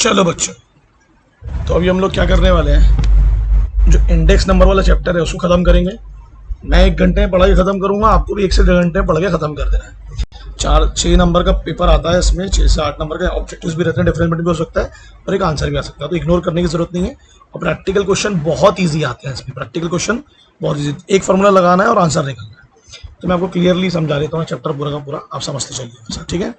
चलो बच्चों, तो अभी हम लोग क्या करने वाले हैं, जो इंडेक्स नंबर वाला चैप्टर है उसको खत्म करेंगे। मैं 1 घंटे में पढ़ा के खत्म करूंगा, आपको भी 1 से 1.5 घंटे में पढ़ के खत्म कर देना है। 4-6 नंबर का पेपर आता है, इसमें 6 से 8 नंबर के ऑब्जेक्टिव्स भी रहते हैं, डिफरेंट भी हो सकता है और एक आंसर भी आ सकता है, तो इग्नोर करने की जरूरत नहीं है। और प्रैक्टिकल क्वेश्चन बहुत ईजी आते हैं, इसमें प्रैक्टिकल क्वेश्चन बहुत ईजी, एक फॉर्मूला लगाना है और आंसर निकलना है। तो मैं आपको क्लियरली समझा देता हूँ चैप्टर पूरा का पूरा, आप समझते चलिए, ठीक है।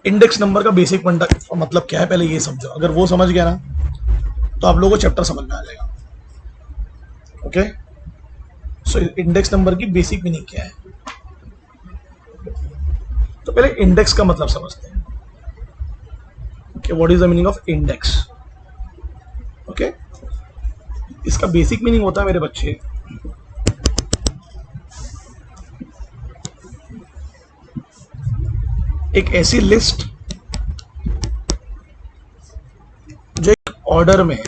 इंडेक्स नंबर का बेसिक मतलब क्या है, पहले ये समझो। अगर वो समझ गया ना तो आप लोगों को चैप्टर समझ में आ जाएगा। ओके, सो इंडेक्स नंबर की बेसिक मीनिंग क्या है, तो पहले इंडेक्स का मतलब समझते हैं कि what is the meaning of index. Okay, इसका बेसिक मीनिंग होता है मेरे बच्चे, एक ऐसी लिस्ट जो एक ऑर्डर में है,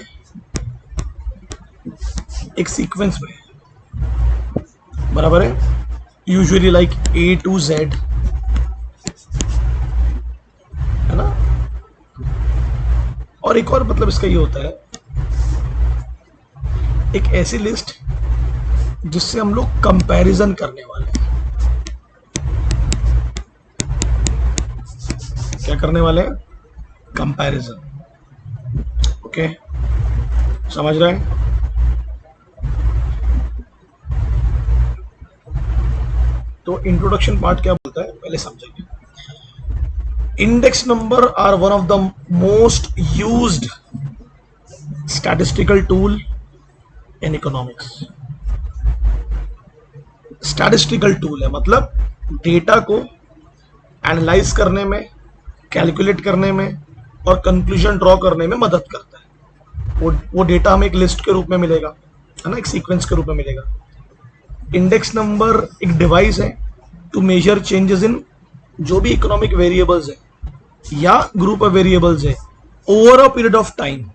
एक सीक्वेंस में है, बराबर है, usually like A to Z, है ना। और एक और मतलब इसका ये होता है, एक ऐसी लिस्ट जिससे हम लोग कंपैरिजन करने वाले हैं। क्या करने वाले हैं, कंपैरिजन। ओके, समझ रहे हैं। तो इंट्रोडक्शन पार्ट क्या बोलता है पहले समझेंगे। Index number are one of the most used statistical tool in economics. Statistical tool है मतलब डेटा को एनालाइज करने में, कैलकुलेट करने में और कंक्लूजन ड्रॉ करने में मदद करता है। वो डेटा हमें एक लिस्ट के रूप में मिलेगा, है ना, एक सीक्वेंस के रूप में मिलेगा। इंडेक्स नंबर एक डिवाइस है टू मेजर चेंजेस इन जो भी इकोनॉमिक वेरिएबल्स है या ग्रुप ऑफ वेरिएबल्स है over a period of time,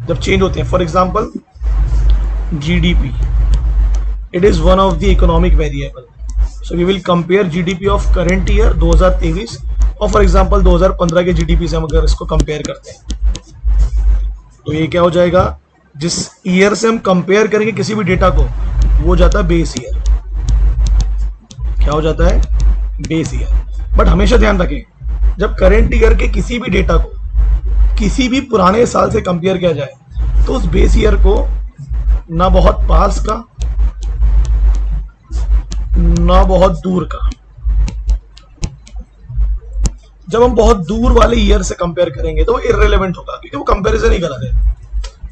जब चेंज होते हैं। For example GDP, it is one of the economic variable, so we will compare GDP of current year 2023 और for example 2015 के GDP से हम अगर इसको कंपेयर करते हैं तो ये क्या हो जाएगा, जिस ईयर से हम कंपेयर करेंगे किसी भी डेटा को वो जाता है बेस ईयर। क्या हो जाता है, बेस ईयर। बट हमेशा ध्यान रखें, जब करंट ईयर के किसी भी डेटा को किसी भी पुराने साल से कंपेयर किया जाए तो उस बेस ईयर को ना बहुत पास का ना बहुत दूर का, जब हम बहुत दूर वाले ईयर से कंपेयर करेंगे तो वो इररिलेवेंट होगा क्योंकि वो कंपैरिजन ही गलत है।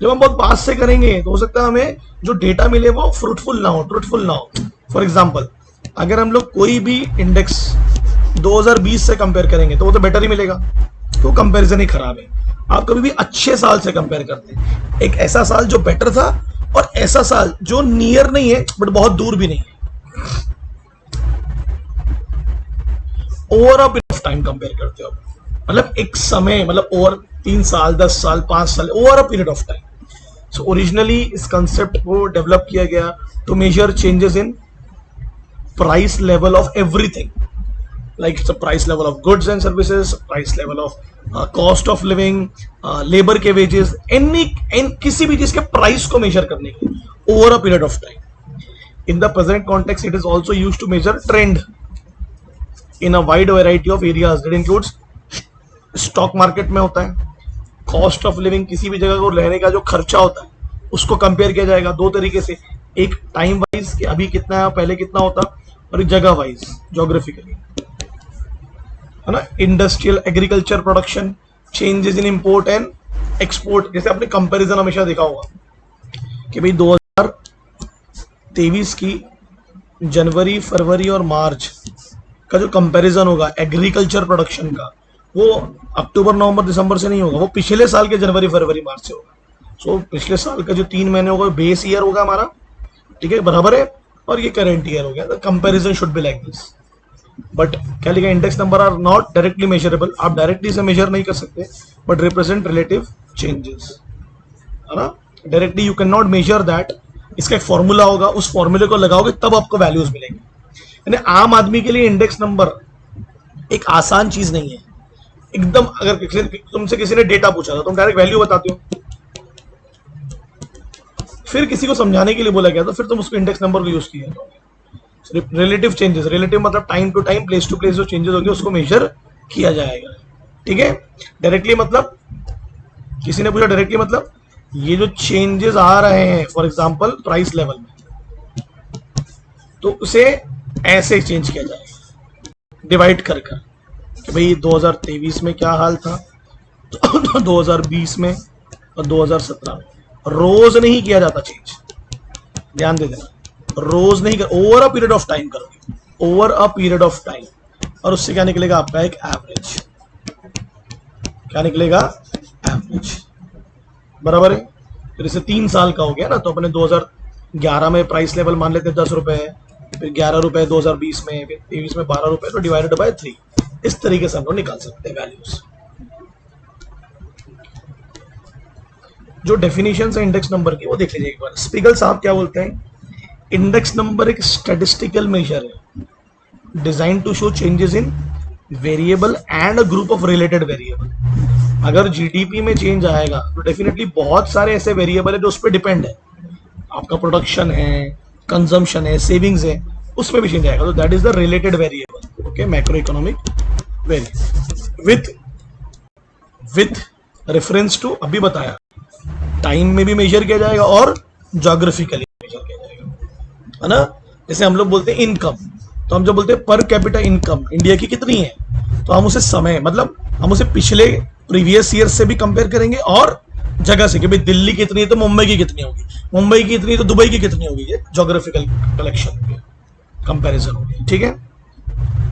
जब हम बहुत पास से करेंगे तो हो सकता है हमें जो डेटा मिले वो फ्रूटफुल ना हो, ट्रूथफुल ना हो। फॉर एग्जांपल अगर हम लोग कोई भी इंडेक्स 2020 से कंपेयर करेंगे तो वो तो बेटर ही मिलेगा, तो कंपैरिजन ही खराब है। आप कभी भी अच्छे साल से कंपेयर करते हैं, एक ऐसा साल जो बेटर था और ऐसा साल जो नियर नहीं है बट बहुत दूर भी नहीं है, over a period of time compare करते हो, मतलब एक समय, मतलब ओवर 3 साल 10 साल 5 साल, over a period of time. So originally इस कंसेप्ट को डेवलप किया गया to measure changes in price level of everything, like the price level of goods and services, price level of cost of living, labour के wages, किसी भी चीज के price को मेजर करने के लिए over a period of time. In the present context it is also used to measure trend in a wide variety of areas that includes stock market में होता है, कॉस्ट ऑफ लिविंग, किसी भी जगह को रहने का जो खर्चा होता है उसको कंपेयर किया जाएगा 2 तरीके से, एक टाइम वाइज कि अभी कितना है पहले कितना होता, और एक जगह वाइज ज्योग्राफिकली, है ना। Industrial agriculture production, changes in import and export, जैसे आपने कंपैरिजन हमेशा देखा होगा कि भाई 2023 की जनवरी फरवरी और मार्च का जो कंपैरिजन होगा एग्रीकल्चर प्रोडक्शन का, वो अक्टूबर नवंबर दिसंबर से नहीं होगा, वो पिछले साल के जनवरी फरवरी मार्च से होगा। सो पिछले साल का जो 3 महीने होगा बेस ईयर होगा हमारा, ठीक है, बराबर है, और ये करंट ईयर हो गया। The comparison should be like this. But क्या लिखा, index number are not directly measurable, आप डायरेक्टली से मेजर नहीं कर सकते, बट रिप्रेजेंट रिलेटिव चेंजेस, है ना। Directly you can not measure that, इसका एक फॉर्मूला होगा, उस फॉर्मूले को लगाओगे तब आपको वैल्यूज मिलेंगे। यानी आम आदमी के लिए इंडेक्स नंबर एक आसान चीज नहीं है। एकदम अगर तुमसे किसी ने डेटा पूछा था तुम डायरेक्ट वैल्यू बताते हो, फिर किसी को समझाने के लिए बोला गया तो फिर तुम उसको इंडेक्स नंबर को यूज किया। रिलेटिव चेंजेस, रिलेटिव मतलब time to time place to place जो चेंजेस होंगे उसको मेजर किया जाएगा। ठीक है, डायरेक्टली मतलब किसी ने पूछा डायरेक्टली मतलब ये जो चेंजेस आ रहे हैं फॉर एग्जांपल प्राइस लेवल में, तो उसे ऐसे चेंज किया जाएगा डिवाइड कर कर कि भाई 2023 में क्या हाल था, तो 2020 में और 2017 में। रोज नहीं किया जाता चेंज, ध्यान दे देना, रोज नहीं कर, over a period of time करोगे, over a period of time, और उससे क्या निकलेगा आपका एक एवरेज, क्या निकलेगा एवरेज, बराबर है। फिर इसे 3 साल का हो गया ना, तो अपने 2011 में प्राइस लेवल मान लेते हैं 10 रुपए है, फिर 11 रुपए 2020 में, फिर 23 में 12 रुपए, तो डिवाइडेड बाय 3, इस तरीके से हम लोग निकाल सकते हैं वैल्यूज। जो डेफिनेशन है इंडेक्स नंबर की वो देख लीजिए एक बार। स्पिगल साहब क्या बोलते हैं, इंडेक्स नंबर एक स्टैटिस्टिकल मेजर है design to show changes in variable and a group of related variable. अगर जीडीपी में चेंज आएगा तो डेफिनेटली बहुत सारे ऐसे वेरिएबल है जो उस पर डिपेंड है, आपका प्रोडक्शन है, कंजम्पशन है, सेविंग्स है, उसमें भी चेंज आएगा, तो that is the related variable. Okay, macro economic variable with reference to, अभी बताया, टाइम में भी मेजर किया जाएगा और ज्योग्राफिकली मेजर किया जाएगा, है ना। जैसे हम लोग बोलते हैं इनकम, तो हम जो बोलते हैं पर कैपिटा इनकम इंडिया की कितनी है, तो हम उसे समय मतलब हम उसे पिछले प्रीवियस ईयर से भी कंपेयर करेंगे और जगह से कि भाई दिल्ली कितनी है तो मुंबई की कितनी होगी, मुंबई की कितनी है तो दुबई की कितनी होगी, ये ज्योग्राफिकल कलेक्शन कंपैरिजन होगी। ठीक है,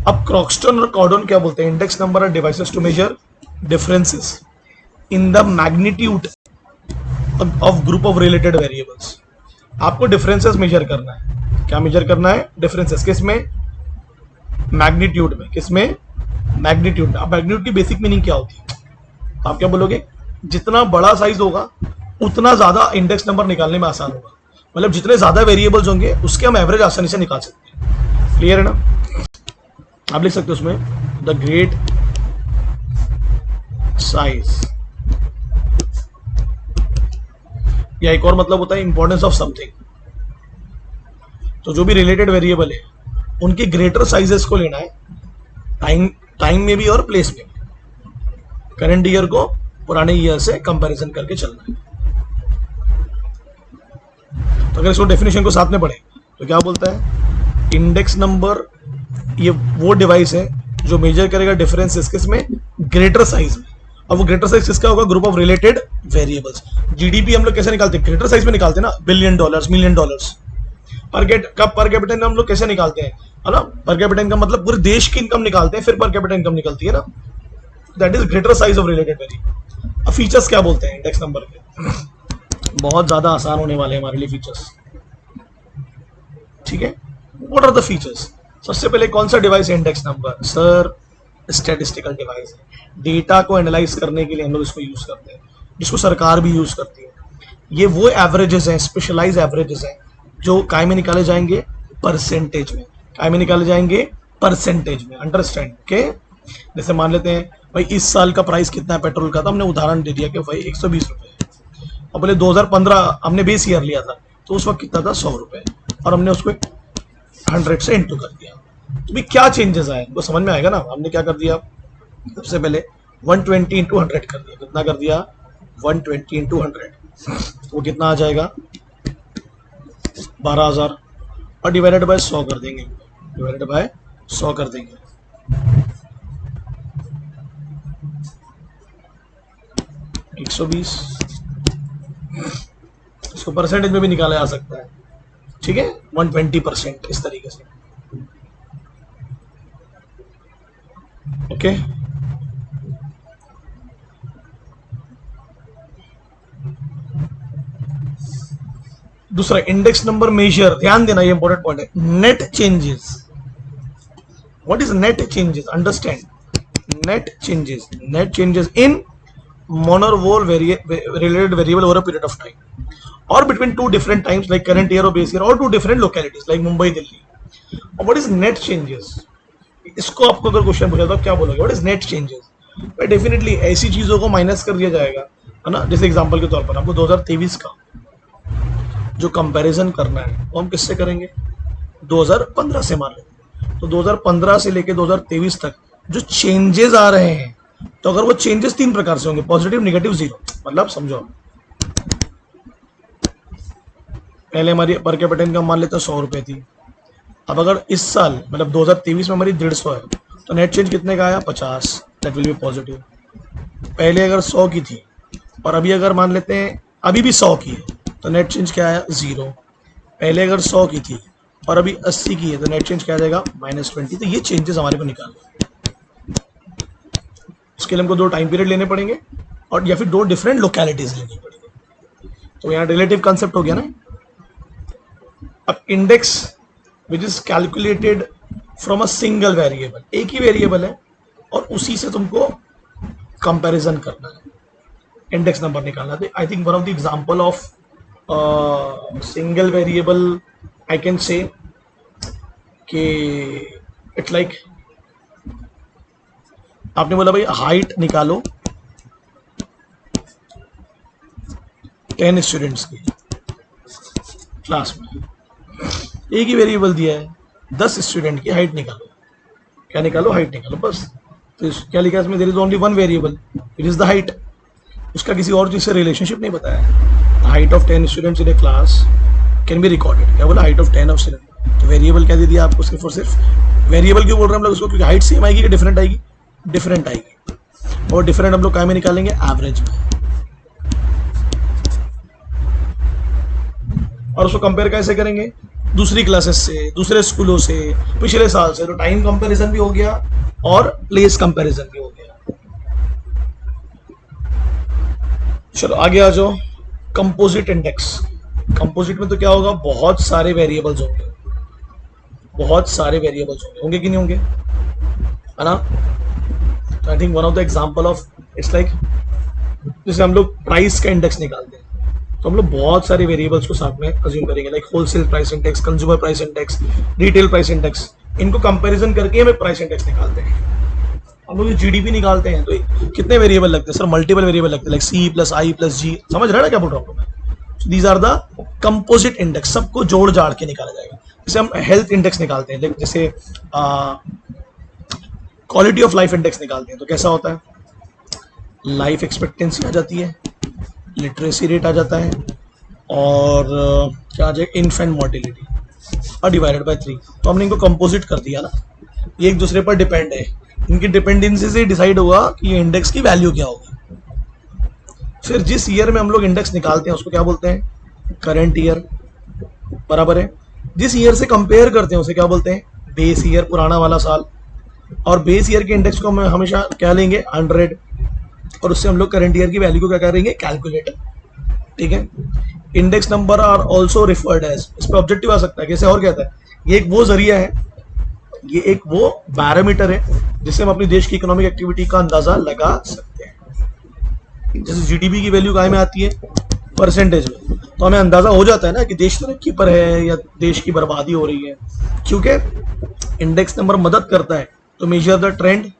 अब क्रॉक्सटन और कॉर्डन क्या बोलते हैं, index number are devices to measure differences in the magnitude of group of related variables. आपको डिफरेंसेस मेजर करना है, क्या मेजर करना है, डिफरेंसेस, किसमें, मैग्नीट्यूड में, किसमें, मैग्नीट्यूड में। अब मैग्नीट्यूड की बेसिक मीनिंग क्या होती है, आप क्या बोलोगे, जितना बड़ा साइज होगा उतना ज्यादा इंडेक्स नंबर निकालने में आसान होगा, मतलब जितने ज्यादा वेरिएबल्स होंगे उसके हम एवरेज आसानी से निकाल सकते हैं। क्लियर है ना, आप लिख सकते हो उसमें द ग्रेट साइज, या एक और मतलब होता है इंपॉर्टेंस ऑफ समथिंग। तो जो भी रिलेटेड वेरिएबल है उनके ग्रेटर साइजेस को लेना है, टाइम में भी और प्लेस में भी, करंट ईयर को पुराने ईयर से कंपैरिजन करके चलना है। तो अगर इसको डेफिनेशन को साथ में पढ़े तो क्या बोलता है, इंडेक्स नंबर ये वो डिवाइस है जो मेजर करेगा डिफरेंसेस किसमें, ग्रेटर साइज में, और वो ग्रेटर साइज किसका होगा, group of related variables. GDP हम लोग कैसे निकालते हैं, ग्रेटर साइज में निकालते हैं ना, billion dollars, million dollars. Per capita हम लोग कैसे निकालते हैं, है ना, पर कैपिटा इनकम मतलब पूरे देश की इनकम निकालते हैं, फिर पर कैपिटा इनकम निकलती है ना, that is greater size of related variable. अब फीचर्स क्या बोलते हैं इंडेक्स नंबर के, बहुत ज्यादा आसान होने वाले हमारे लिए फीचर्स। ठीक है, व्हाट आर द फीचर्स। सबसे पहले कौन सा डिवाइस है index number, sir statistical device है, डेटा को एनालाइज करने के लिए हम लोग इसको यूज करते हैं, जिसको सरकार भी यूज करती है। ये वो एवरेजेस हैं, स्पेशलाइज एवरेजेस हैं जो काय में निकाले जाएंगे, परसेंटेज में, काय में निकाले जाएंगे, परसेंटेज में, अंडरस्टैंड के। जैसे मान लेते हैं भाई इस साल का प्राइस कितना है पेट्रोल का, तो हमने उदाहरण दे दिया कि भाई 120 रुपए है, और बोले 2015 हमने बेस ईयर लिया था तो उस वक्त कितना था, 100 रुपए, और हमने उसको 100 से इंटू कर दिया। तो भाई क्या चेंजेस आए वो समझ में आएगा ना। हमने क्या कर दिया, सबसे पहले 120 इंटू 100 कर दिया, कितना कर दिया, 120 इंटू 100, वो कितना आ जाएगा, 12,000, और डिवाइडेड बाय 100 कर देंगे, डिवाइडेड बाय 100 कर देंगे, 120। इसको परसेंटेज में भी निकाला जा सकता है, ठीक है, 120%, इस तरीके से। ओके, दूसरा इंडेक्स नंबर मेजर, ध्यान देना ये इंपॉर्टेंट पॉइंट है, net changes. What is net changes, understand net changes, net changes in मोनोवोल related variable over a period of time or between two different times like current year or base year or two different localities like Mumbai, Delhi. What is net changes? इसको आपको अगर question पूछा तो क्या बोलोगे, what is net changes. भाई definitely ऐसी चीज़ों को माइनस कर दिया जाएगा, है ना। जैसे एग्जांपल के तौर पर हमको 2023 का जो कंपैरिजन करना है वो हम किससे करेंगे, 2015 से मान लेते। तो 2015 से लेके 2023 तक जो चेंजेस आ रहे हैं, तो अगर वो चेंजेस 3 प्रकार से होंगे, पॉजिटिव, नेगेटिव, जीरो। मतलब समझो, पहले हमारी पर कैपिटा इनकम मान लेते हैं 100 रुपए थी। अब अगर इस साल मतलब 2023 में हमारी 150 है, तो नेट चेंज कितने का आया, 50। That will be positive. पहले अगर 100 की थी और अभी अगर मान लेते हैं अभी भी 100 की है, तो नेट चेंज क्या आया, 0। पहले अगर 100 की थी और अभी 80 की है, तो नेट चेंज क्या आ जाएगा, -20। तो ये चेंजेस हमारे को निकालने, उसके लिए हमको 2 टाइम पीरियड लेने पड़ेंगे और या फिर 2 डिफरेंट लोकेलिटीज लेनी पड़ेंगी। तो यहाँ रिलेटिव कंसेप्ट हो गया ना। अब index which is calculated from a single variable, एक ही वेरिएबल है और उसी से तुमको कंपैरिजन करना है, इंडेक्स नंबर निकालना है। I think one of the example of single variable I can say कि इट्स लाइक, आपने बोला भाई हाइट निकालो 10 स्टूडेंट्स की क्लास में, एक ही वेरिएबल दिया है, 10 स्टूडेंट की हाइट निकालो। क्या निकालो, हाइट निकालो, बस। तो क्या लिखा है इसमें, there is only one variable, it is the height. उसका किसी और चीज से रिलेशनशिप नहीं बताया। Height of 10 students in a class can be recorded. क्या बोला, हाइट ऑफ 10 ऑफ स्टूडेंट। तो वेरिएबल क्या दे दिया आपको, सिर्फ और सिर्फ वेरिएबल क्यों बोल रहे हैं हम लोग उसको, क्योंकि हाइट सेम आएगी कि डिफरेंट आएगी, डिफरेंट आएगी। और डिफरेंट हम लोग क्या में निकालेंगे, एवरेज में। और उसको कंपेयर कैसे करेंगे, दूसरी क्लासेस से, दूसरे स्कूलों से, पिछले साल से। तो टाइम कंपैरिजन भी हो गया और प्लेस कंपैरिजन भी हो गया। चलो आगे आ जाओ, कंपोजिट इंडेक्स। कंपोजिट में तो क्या होगा, बहुत सारे वेरिएबल्स होंगे, बहुत सारे वेरिएबल्स होंगे, होंगे कि नहीं होंगे, है ना। तो I think one of the example of its like, जैसे हम लोग प्राइस का इंडेक्स निकालते हैं, तो हम लोग बहुत सारे वेरिएबल्स को साथ में अज्यूम करेंगे, like wholesale price index, consumer price index, retail price index. इनको कंपैरिजन करके हमें प्राइस इंडेक्स निकालते हैं। हम लोग जीडीपी निकालते हैं तो कितने वेरिएबल लगते हैं, सर मल्टीपल वेरिएबल लगते हैं, like C plus I plus G. समझ रहे हैं ना क्या बोल रहा हूँ मैं। These are the composite index, सबको जोड़ जाड़ के निकाला जाएगा। जैसे हम हेल्थ इंडेक्स निकालते हैं, जैसे क्वालिटी ऑफ लाइफ इंडेक्स निकालते हैं, तो कैसा होता है, लाइफ एक्सपेक्टेंसी आ जाती है, लिटरेसी रेट आ जाता है, और क्या आ जाएगा, इन्फेंट मोर्टिलिटी, और डिवाइडेड बाय 3। तो हमने इनको कंपोजिट कर दिया ना, ये एक दूसरे पर डिपेंड है। इनकी डिपेंडेंसी से डिसाइड होगा कि ये इंडेक्स की वैल्यू क्या होगी। फिर जिस ईयर में हम लोग इंडेक्स निकालते हैं उसको क्या बोलते हैं, करंट ईयर, बराबर है। जिस ईयर से कंपेयर करते हैं उसे क्या बोलते हैं, बेस ईयर, पुराना वाला साल। और बेस ईयर के इंडेक्स को हम हमेशा क्या लेंगे, 100, और उससे हम लोग करंट ईयर की वैल्यू को क्या करेंगे, कैलकुलेट। ठीक है। Index number are also referred as, इस पर ऑब्जेक्टिव आ सकता है कैसे, और कहता है ये एक वो जरिया है, ये एक वो पैरामीटर है जिससे हम अपनी देश की इकोनॉमिक एक्टिविटी का अंदाजा लगा सकते हैं। जैसे जीडीपी की वैल्यू काय में आती है, परसेंटेज में, तो हमें अंदाजा हो जाता है ना कि देश तरक्की पर है या देश की बर्बादी हो रही है, क्योंकि इंडेक्स नंबर मदद करता है तो मेजर द ट्रेंड,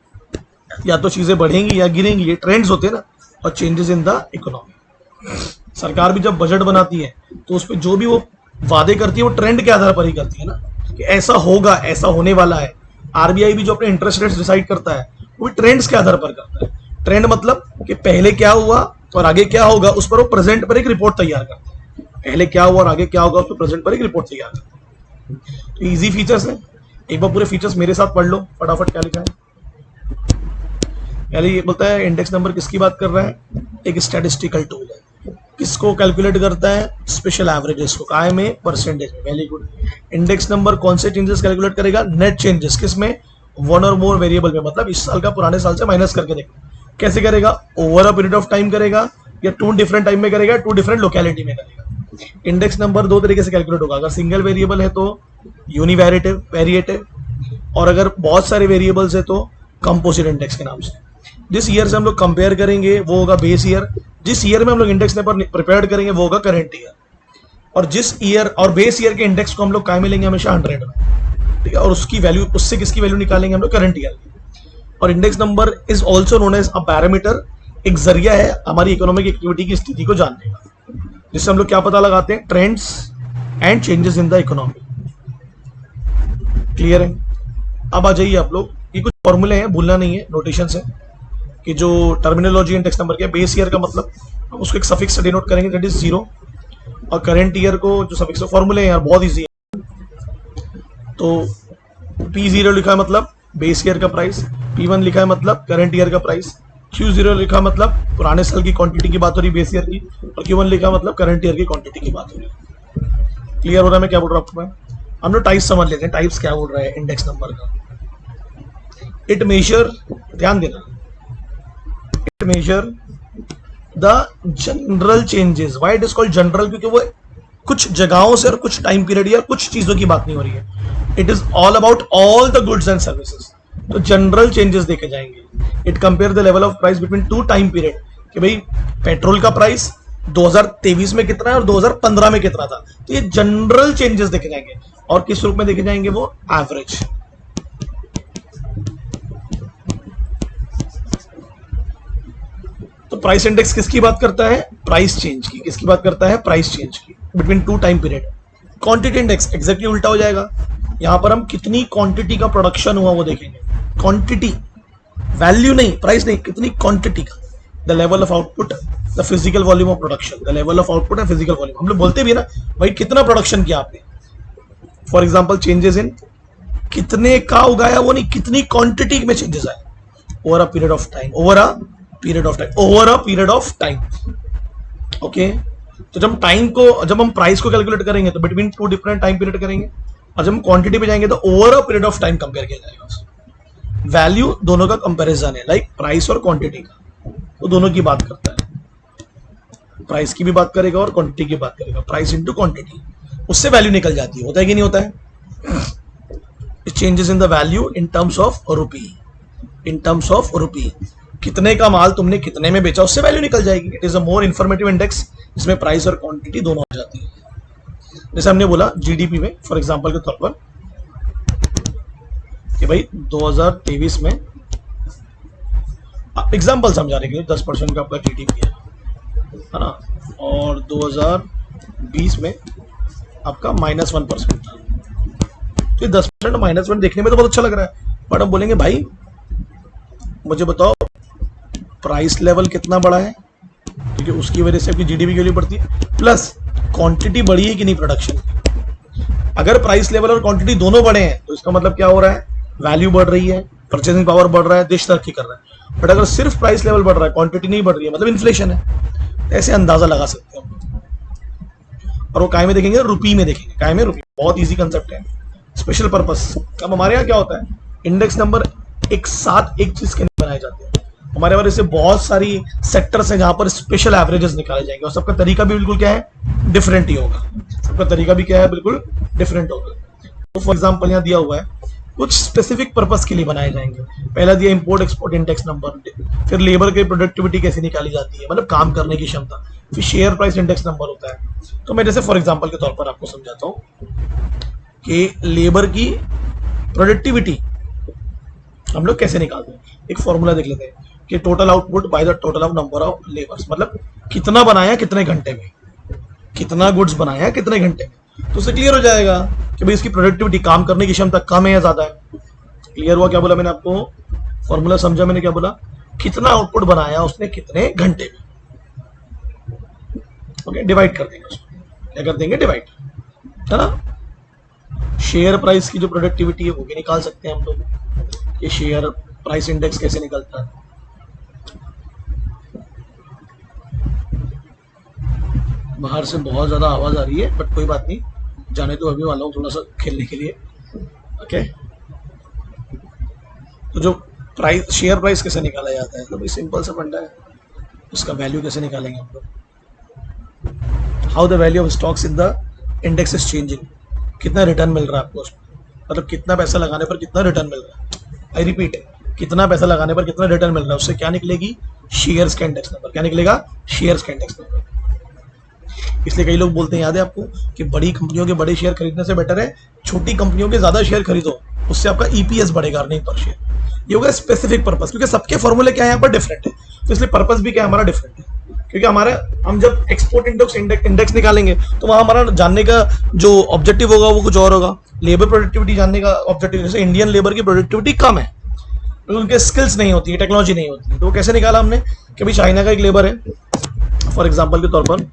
या तो चीजें बढ़ेंगी या गिरेंगी, ये ट्रेंड्स होते हैं ना, और चेंजेस इन द इकोनॉमी। सरकार भी जब बजट बनाती है तो उस पर जो भी वो वादे करती है वो ट्रेंड के आधार पर ही करती है ना, कि ऐसा होगा, ऐसा होने वाला है। आरबीआई भी जो अपने इंटरेस्ट रेट्स डिसाइड करता है वो ट्रेंड्स के आधार पर करता है। ट्रेंड मतलब कि पहले क्या हुआ और आगे क्या होगा, उस पर वो प्रेजेंट पर एक रिपोर्ट तैयार करता है। पहले क्या हुआ और आगे क्या होगा, उस पर प्रेजेंट पर एक रिपोर्ट तैयार करता है। तो इजी फीचर्स है, एक बार पूरे फीचर्स मेरे साथ पढ़ लो फटाफट। क्या लिखा है, पहले ये बोलता है इंडेक्स नंबर किसकी बात कर रहा है, एक स्टैटिस्टिकल टूल है। किसको कैलकुलेट करता है, स्पेशल एवरेजेस को, काय में, परसेंटेज में। Very good. इंडेक्स नंबर कौन से चेंजेस कैलकुलेट करेगा, नेट चेंजेस, किसमें, वन और मोर वेरिएबल में, मतलब इस साल का पुराने साल से माइनस करके देखो। कैसे करेगा, over a period of time करेगा या 2 डिफरेंट टाइम में करेगा, 2 डिफरेंट लोकेलिटी में करेगा। इंडेक्स नंबर 2 तरीके से कैलकुलेट होगा, अगर सिंगल वेरिएबल है तो यूनिवेरिएटिव, वेरिएटिव, और अगर बहुत सारे वेरिएबल्स है तो कंपोजिट इंडेक्स के नाम से। जिस ईयर से हम लोग कंपेयर करेंगे वो होगा बेस ईयर, जिस ईयर में हम लोग इंडेक्स नंबर प्रिपेयर करेंगे वो होगा करंट ईयर, और जिस ईयर और बेस ईयर के इंडेक्स को हम लोग काय में लेंगे, हमेशा 100 में। ठीक है। और उसकी वैल्यू, उससे किसकी वैल्यू निकालेंगे हम लोग, करंट ईयर की। और index number is also known as a parameter, एक जरिया है हमारी इकोनॉमिक एक्टिविटी की स्थिति को जानने का, जिससे हम लोग क्या पता लगाते हैं, trends and changes in the economy. Clear है? अब आ जाइए आप लोग, ये कुछ फॉर्मूले हैं, भूलना नहीं है, नोटेशन है कि जो टर्मिनोलॉजी इंडेक्स नंबर के बेस ईयर का मतलब हम उसको एक सफिक्स से डिनोट करेंगे, दैट इज 0, और करंट ईयर को जो सफिक्स, फॉर्मूले हैं यार बहुत इजी है। तो P0 लिखा है मतलब बेस ईयर का प्राइस, P1 लिखा है मतलब करंट ईयर का प्राइस, Q0 लिखा मतलब पुराने साल की क्वांटिटी की बात हो रही बेस ईयर की, और Q1 लिखा मतलब करंट ईयर की क्वांटिटी की बात हो रही। क्लियर हो रहा है मैं क्या बोल रहा हूँ आपको? मैं हम लोग टाइप्स समझ लेते हैं, टाइप्स क्या बोल रहा है इंडेक्स नंबर का। इट मेजर, ध्यान देना, it measure the general changes. Why it is called general? क्योंकि वो कुछ जगहों से और कुछ टाइम पीरियड या कुछ चीजों की बात नहीं हो रही है। It is all about all the goods and services. तो जनरल चेंजेस देखे जाएंगे। It compare the level of price between two time period, कि भाई पेट्रोल का प्राइस 2023 में कितना है और 2015 में कितना था। तो ये जनरल चेंजेस देखे जाएंगे। और किस रूप में देखे जाएंगे? वो एवरेज। तो प्राइस इंडेक्स किसकी बात करता है? प्राइस चेंज की। किसकी बात करता है? प्राइस चेंज की between two time period. Quantity index exactly उल्टा हो जाएगा। यहां पर हम कितनी क्वांटिटी का प्रोडक्शन हुआ वो देखेंगे। क्वांटिटी, वैल्यू नहीं, प्राइस नहीं, कितनी क्वांटिटी का। The level of output, the physical volume of production. The level of output है फिजिकल वॉल्यूम। हम लोग बोलते भी है ना भाई कितना प्रोडक्शन किया आपने। फॉर एग्जाम्पल चेंजेस इन, कितने का उगाया वो नहीं, कितनी क्वांटिटी में चेंजेस आए over a period of time, over a period of time, over a period of time. Okay, तो जब हम प्राइस को कैलकुलेट करेंगे तो between two different time period करेंगे, और जब हम क्वांटिटी पे जाएंगे तो over a period of time compare किया जाएगा। वैल्यू दोनों का कंपैरिजन है, लाइक प्राइस और क्वांटिटी का, वो दोनों की बात करता है। प्राइस की भी बात करेगा और क्वांटिटी की बात करेगा। प्राइस इंटू क्वांटिटी, उससे वैल्यू निकल जाती है। होता है कि नहीं होता है? It changes in the value in terms of rupee. In terms of rupee, कितने का माल तुमने कितने में बेचा, उससे वैल्यू निकल जाएगी। It is a more informative index, जिसमें प्राइस और क्वांटिटी दोनों आ जाती है। जैसे हमने बोला जीडीपी में, फॉर एग्जांपल के तौर पर, कि भाई 2023 में, एग्जांपल समझाने के लिए, 10% का आपका जीडीपी है ना, और 2020 में आपका -1% था। तो 10% -1 देखने में तो बहुत अच्छा लग रहा है, बट हम बोलेंगे भाई मुझे बताओ प्राइस लेवल कितना बड़ा है, क्योंकि उसकी वजह से आपकी जीडीपी की वैल्यू बढ़ती है, प्लस क्वांटिटी बढ़ी है कि नहीं प्रोडक्शन की। अगर प्राइस लेवल और क्वांटिटी दोनों बढ़े हैं तो इसका मतलब क्या हो रहा है? वैल्यू बढ़ रही है, परचेसिंग पावर बढ़ रहा है, देश तरक्की कर रहा है। बट अगर सिर्फ प्राइस लेवल बढ़ रहा है, क्वांटिटी नहीं बढ़ रही है, मतलब इन्फ्लेशन है। ऐसे अंदाजा लगा सकते हैं हम। और वो काय में देखेंगे? रुपी में देखेंगे। काय में? रुपी। बहुत ईजी कंसेप्ट है, स्पेशल पर्पस। अब हमारे यहाँ क्या होता है, इंडेक्स नंबर एक साथ एक चीज के बनाए जाते हैं। हमारे पास ऐसे बहुत सारी सेक्टर्स हैं जहां पर स्पेशल एवरेजेस निकाले जाएंगे, और सबका तरीका भी बिल्कुल क्या है? डिफरेंट ही होगा। सबका तरीका भी क्या है? बिल्कुल डिफरेंट होगा। तो फॉर एग्जांपल यहाँ दिया हुआ है, कुछ स्पेसिफिक पर्पस के लिए बनाए जाएंगे। पहला दिया इंपोर्ट एक्सपोर्ट इंडेक्स नंबर, फिर लेबर की प्रोडक्टिविटी कैसे निकाली जाती है, मतलब काम करने की क्षमता, फिर शेयर प्राइस इंडेक्स नंबर होता है। तो मैं जैसे फॉर एग्जांपल के तौर पर आपको समझाता हूँ कि लेबर की प्रोडक्टिविटी हम लोग कैसे निकालते हैं। एक फॉर्मूला देख लेते हैं कि total output by the total of number of labours, मतलब कितना बनाया कितने घंटे में, कितना गुड्स बनाया कितने घंटे में। तो उससे क्लियर हो जाएगा कि भाई इसकी प्रोडक्टिविटी, काम करने की क्षमता कम है या ज्यादा है। क्लियर हुआ क्या बोला मैंने आपको? फॉर्मूला समझा मैंने क्या बोला? कितना आउटपुट बनाया उसने कितने घंटे में। ओके, डिवाइड कर देंगे उसको। क्या कर देंगे? डिवाइड, है ना। शेयर प्राइस की जो प्रोडक्टिविटी है वो भी निकाल सकते हैं हम लोग। ये शेयर प्राइस इंडेक्स कैसे निकलता है? बाहर से बहुत ज्यादा आवाज आ रही है, बट कोई बात नहीं, जाने तो अभी वाला हूँ थोड़ा सा खेलने के लिए। ओके, तो जो प्राइस, शेयर प्राइस कैसे निकाला जाता है? तो भाई सिंपल सा फंडा है, उसका वैल्यू कैसे निकालेंगे हम लोग। How the value of stocks in the index is changing. कितना रिटर्न मिल रहा है आपको उसमें, मतलब कितना पैसा लगाने पर कितना रिटर्न मिल रहा है। आई रिपीट, कितना पैसा लगाने पर कितना रिटर्न मिल रहा है, उससे क्या निकलेगी? शेयर्स का इंडेक्स नंबर। क्या निकलेगा? शेयर्स का इंडेक्स नंबर। इसलिए कई लोग बोलते हैं, याद है आपको, कि बड़ी कंपनियों के बड़े शेयर खरीदने से बेटर है छोटी कंपनियों के ज्यादा शेयर खरीदो, उससे आपका ईपीएस बढ़ेगा, अर्निंग पर शेयर। ये होगा स्पेसिफिक पर्पस, क्योंकि सबके फॉर्मूले क्या है यहाँ पर डिफरेंट है, तो इसलिए पर्पस भी क्या है हमारा डिफरेंट है। क्योंकि हमारा हम जब एक्सपोर्ट इंडेक्स निकालेंगे तो वहां हमारा जानने का जो ऑब्जेक्टिव होगा वो कुछ और होगा। लेबर प्रोडक्टिविटी जानने का ऑब्जेक्टिव, जैसे इंडियन लेबर की प्रोडक्टिविटी कम है, तो उनके स्किल्स नहीं होती है, टेक्नोलॉजी नहीं होती, तो वो कैसे निकाला हमने कि भाई चाइना का एक लेबर है फॉर एग्जांपल के तौर पर,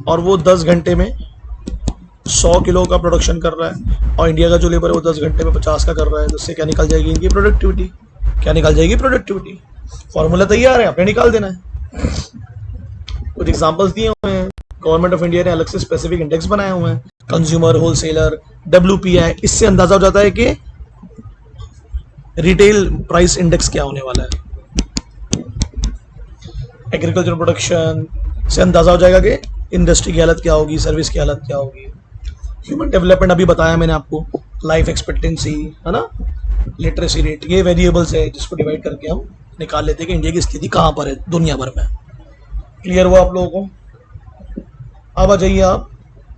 और वो 10 घंटे में 100 किलो का प्रोडक्शन कर रहा है, और इंडिया का जो लेबर है वो 10 घंटे में 50 का कर रहा है, तो उससे क्या निकल जाएगी इनकी प्रोडक्टिविटी, क्या निकल जाएगी प्रोडक्टिविटी। फॉर्मूला तैयार है, आपने निकाल देना है। कुछ एग्जांपल्स दिए हुए हैं, गवर्नमेंट ऑफ इंडिया ने अलग से स्पेसिफिक इंडेक्स बनाए हुए हैं, कंज्यूमर, होलसेलर, WPI, इससे अंदाजा हो जाता है कि रिटेल प्राइस इंडेक्स क्या होने वाला है। एग्रीकल्चर प्रोडक्शन से अंदाजा हो जाएगा कि इंडस्ट्री की हालत क्या होगी, सर्विस की हालत क्या होगी। ह्यूमन डेवलपमेंट अभी बताया मैंने आपको, लाइफ एक्सपेक्टेंसी है ना, लिटरेसी रेट, ये वेरिएबल्स है जिसको डिवाइड करके हम निकाल लेते हैं कि इंडिया की स्थिति कहाँ पर है दुनिया भर में। क्लियर हुआ आप लोगों को? अब आ जाइए आप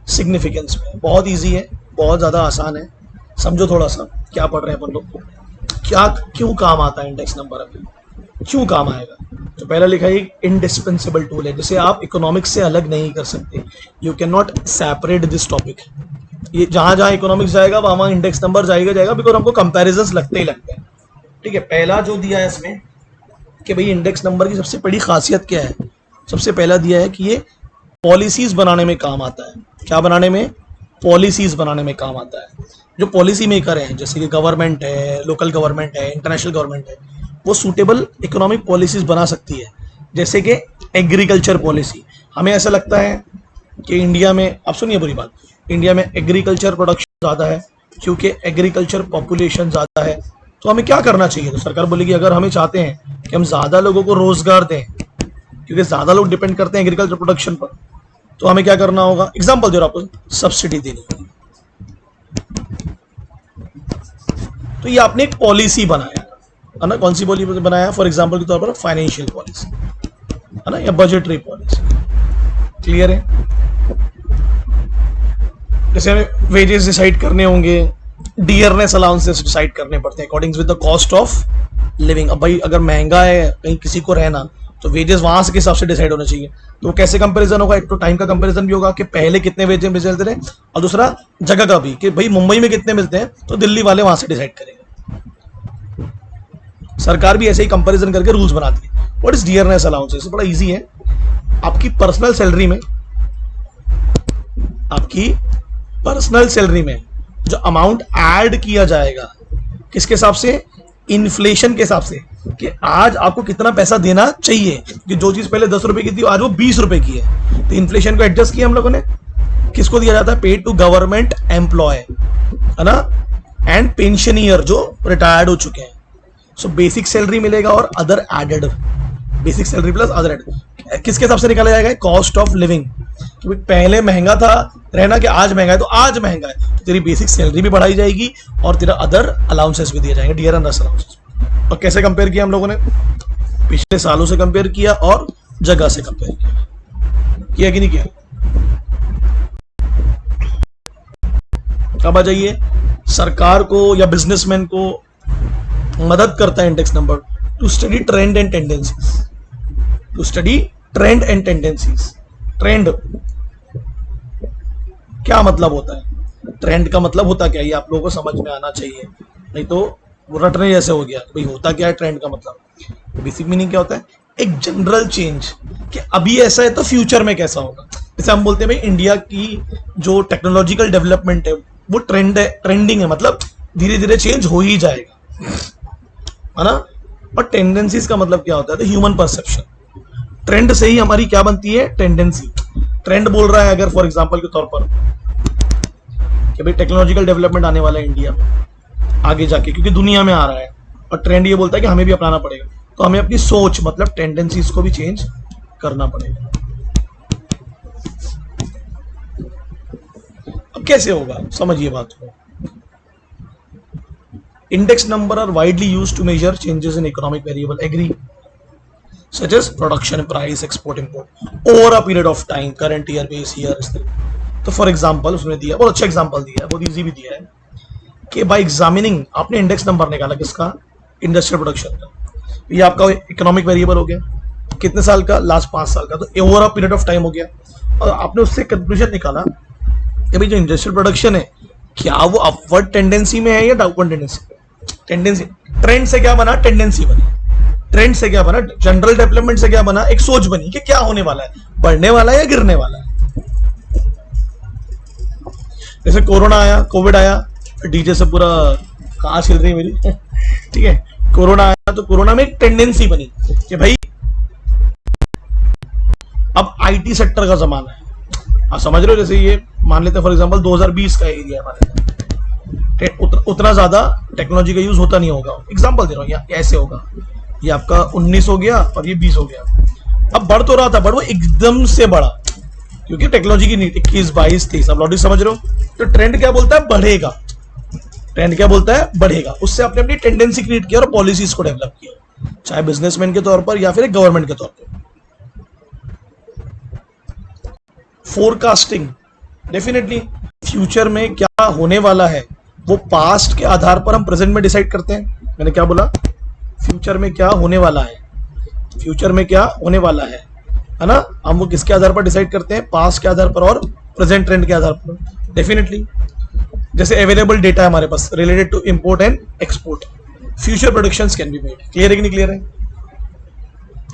सिग्निफिकेंस में। बहुत इजी है, बहुत ज़्यादा आसान है, समझो थोड़ा सा क्या पढ़ रहे हैं अपन लोग, क्या क्यों काम आता है इंडेक्स नंबर, अभी क्यों काम आएगा। तो पहला लिखा है इंडिस्पेंसेबल टूल है, जिसे आप इकोनॉमिक्स से अलग नहीं कर सकते। You can not separate this topic. ये जहां जहां इकोनॉमिक्स जाएगा वहां इंडेक्स नंबर जाएगा, बिकॉज हमको कंपैरिजंस लगते ही लगते हैं। ठीक है, पहला जो दिया है इसमें कि भाई इंडेक्स नंबर की सबसे बड़ी खासियत क्या है, सबसे पहला दिया है कि ये पॉलिसीज बनाने में काम आता है। क्या बनाने में? पॉलिसीज बनाने में काम आता है। जो पॉलिसी मेकर हैं, जैसे कि गवर्नमेंट है, लोकल गवर्नमेंट है, इंटरनेशनल गवर्नमेंट है, वो सूटेबल इकोनॉमिक पॉलिसीज बना सकती है। जैसे कि एग्रीकल्चर पॉलिसी, हमें ऐसा लगता है कि इंडिया में, आप सुनिए बुरी बात, इंडिया में एग्रीकल्चर प्रोडक्शन ज़्यादा है क्योंकि एग्रीकल्चर पॉपुलेशन ज़्यादा है, तो हमें क्या करना चाहिए। तो सरकार बोलेगी अगर हमें चाहते हैं कि हम ज़्यादा लोगों को रोजगार दें, क्योंकि ज़्यादा लोग डिपेंड करते हैं एग्रीकल्चर प्रोडक्शन पर, तो हमें क्या करना होगा। एग्जाम्पल दे रहा हूं आपको, सब्सिडी देनी होगी। तो ये आपने एक पॉलिसी बनाया है ना, कौन सी पॉलिसी बनाया? फॉर एग्जाम्पल के तौर पर फाइनेंशियल पॉलिसी है ना, या बजटरी पॉलिसी। क्लियर है? जैसे हमें वेजेस डिसाइड करने होंगे, डियरनेस अलाउंसेस डिसाइड करने पड़ते हैं according with the cost of living. अब भाई अगर महंगा है कहीं किसी को रहना, तो वेजेस वहां के हिसाब से डिसाइड होना चाहिए। तो कैसे कंपैरिजन होगा? एक तो टाइम का कंपैरिजन भी होगा कि पहले कितने वेजेस मिलते थे, और दूसरा जगह का भी कि भाई मुंबई में कितने मिलते हैं, तो दिल्ली वाले वहां से डिसाइड करेंगे। सरकार भी ऐसे ही कंपैरिजन करके रूल्स बनाती है। What is dearness allowances? बड़ा इजी है। आपकी पर्सनल सैलरी में, आपकी पर्सनल सैलरी में जो अमाउंट ऐड किया जाएगा, किसके हिसाब से? इन्फ्लेशन के हिसाब से, कि आज आपको कितना पैसा देना चाहिए, कि जो चीज पहले 10 रुपए की थी आज वो 20 रुपए की है। तो इन्फ्लेशन को एडजस्ट किया हम लोगों ने। किसको दिया जाता है? पेड टू गवर्नमेंट एम्प्लॉय है ना, एंड पेंशनियर जो रिटायर्ड हो चुके हैं। सो बेसिक सैलरी मिलेगा और other added, basic salary plus other added. किसके हिसाब से निकाला जाएगा? Cost of living. पहले महंगा था रहना कि आज महंगा है, तो आज महंगा है, तो तेरी बेसिक सैलरी भी बढ़ाई जाएगी और तेरा अदर अलाउंसेस भी दिए जाएंगे, डियरनेस अलाउंसेस। और कैसे कंपेयर किया हम लोगों ने? पिछले सालों से कंपेयर किया और जगह से कंपेयर किया कि नहीं किया? अब आ जाइए, सरकार को या बिजनेसमैन को मदद करता है index number to study trend and tendencies, to study trend and tendencies. Trend क्या मतलब होता है? ट्रेंड का मतलब होता क्या है, ये आप लोगों को समझ में आना चाहिए, नहीं तो वो रटने जैसे हो गया। भाई होता क्या है ट्रेंड का मतलब? बेसिक मीनिंग क्या होता है? एक जनरल चेंज, कि अभी ऐसा है तो फ्यूचर में कैसा होगा। जैसे हम बोलते हैं भाई इंडिया की जो टेक्नोलॉजिकल डेवलपमेंट है वो ट्रेंड है, ट्रेंडिंग है, मतलब धीरे धीरे चेंज हो ही जाएगा, है ना। और टेंडेंसीज का मतलब क्या होता है? तो ह्यूमन परसेप्शन। ट्रेंड से ही हमारी क्या बनती है? टेंडेंसी। ट्रेंड बोल रहा है अगर फॉर एग्जांपल के तौर पर कि भाई टेक्नोलॉजिकल डेवलपमेंट आने वाला है इंडिया में आगे जाके, क्योंकि दुनिया में आ रहा है, और ट्रेंड ये बोलता है कि हमें भी अपनाना पड़ेगा, तो हमें अपनी सोच मतलब टेंडेंसीज को भी चेंज करना पड़ेगा। अब कैसे होगा समझिए बात को। Index number are widely used to measure changes in economic variable, agree, such as production price, export import over a period of time, current year, base year, इस तरह। तो फॉर एग्जांपल उसने दिया, बहुत अच्छा एग्जांपल दिया है, बहुत इजी भी दिया है कि बाय एग्जामिनिंग, आपने इंडेक्स नंबर निकाला किसका? इंडस्ट्रियल प्रोडक्शन का। ये आपका इकोनॉमिक वेरिएबल हो गया, कितने साल का, लास्ट 5 साल का, तो over a period of time हो गया। और आपने उससे कंक्लूजन निकाला कि भाई जो इंडस्ट्रियल प्रोडक्शन है क्या वो अपवर्ड टेंडेंसी में है या डाउनवर्ड टेंडेंसी। ट्रेंड से क्या बना, टेंडेंसी बनी। ट्रेंड से क्या बना, जनरल डेवलपमेंट से क्या बना, एक सोच बनी कि क्या होने वाला है, बढ़ने वाला है या गिरने वाला है। जैसे कोरोना आया, कोविड आया, डीजे से पूरा कहाँ छिल रही मेरी ठीक है। कोरोना आया तो कोरोना में एक टेंडेंसी बनी कि भाई अब आईटी सेक्टर का जमाना है। आप समझ रहे हो, जैसे ये मान लेते हैं फॉर एग्जांपल 2020 का एरिया है, मान लेते हैं उतना ज्यादा टेक्नोलॉजी का यूज होता नहीं होगा। एग्जांपल दे रहा हूँ, या ऐसे होगा, ये आपका 19 हो गया और ये 20 हो गया। अब बढ़ तो रहा था, बट वो एकदम से बढ़ा क्योंकि टेक्नोलॉजी की नीड 21, 22, 23। आप लॉजिक समझ रहे हो। तो ट्रेंड क्या बोलता है, बढ़ेगा। ट्रेंड क्या बोलता है, बढ़ेगा। उससे आपने अपनी टेंडेंसी क्रिएट किया और पॉलिसीज को डेवलप किया, चाहे बिजनेसमैन के तौर पर या फिर एक गवर्नमेंट के तौर पर। फोरकास्टिंग, डेफिनेटली फ्यूचर में क्या होने वाला है वो पास्ट के आधार पर हम प्रेजेंट में डिसाइड करते हैं। मैंने क्या बोला, फ्यूचर में क्या होने वाला है, फ्यूचर में क्या होने वाला है ना, हम वो किसके आधार पर डिसाइड करते हैं, पास्ट के आधार पर और प्रेजेंट ट्रेंड के आधार पर। डेफिनेटली जैसे अवेलेबल डेटा है हमारे पास related to import and export, future productions can be made. Clear है कि नहीं क्लियर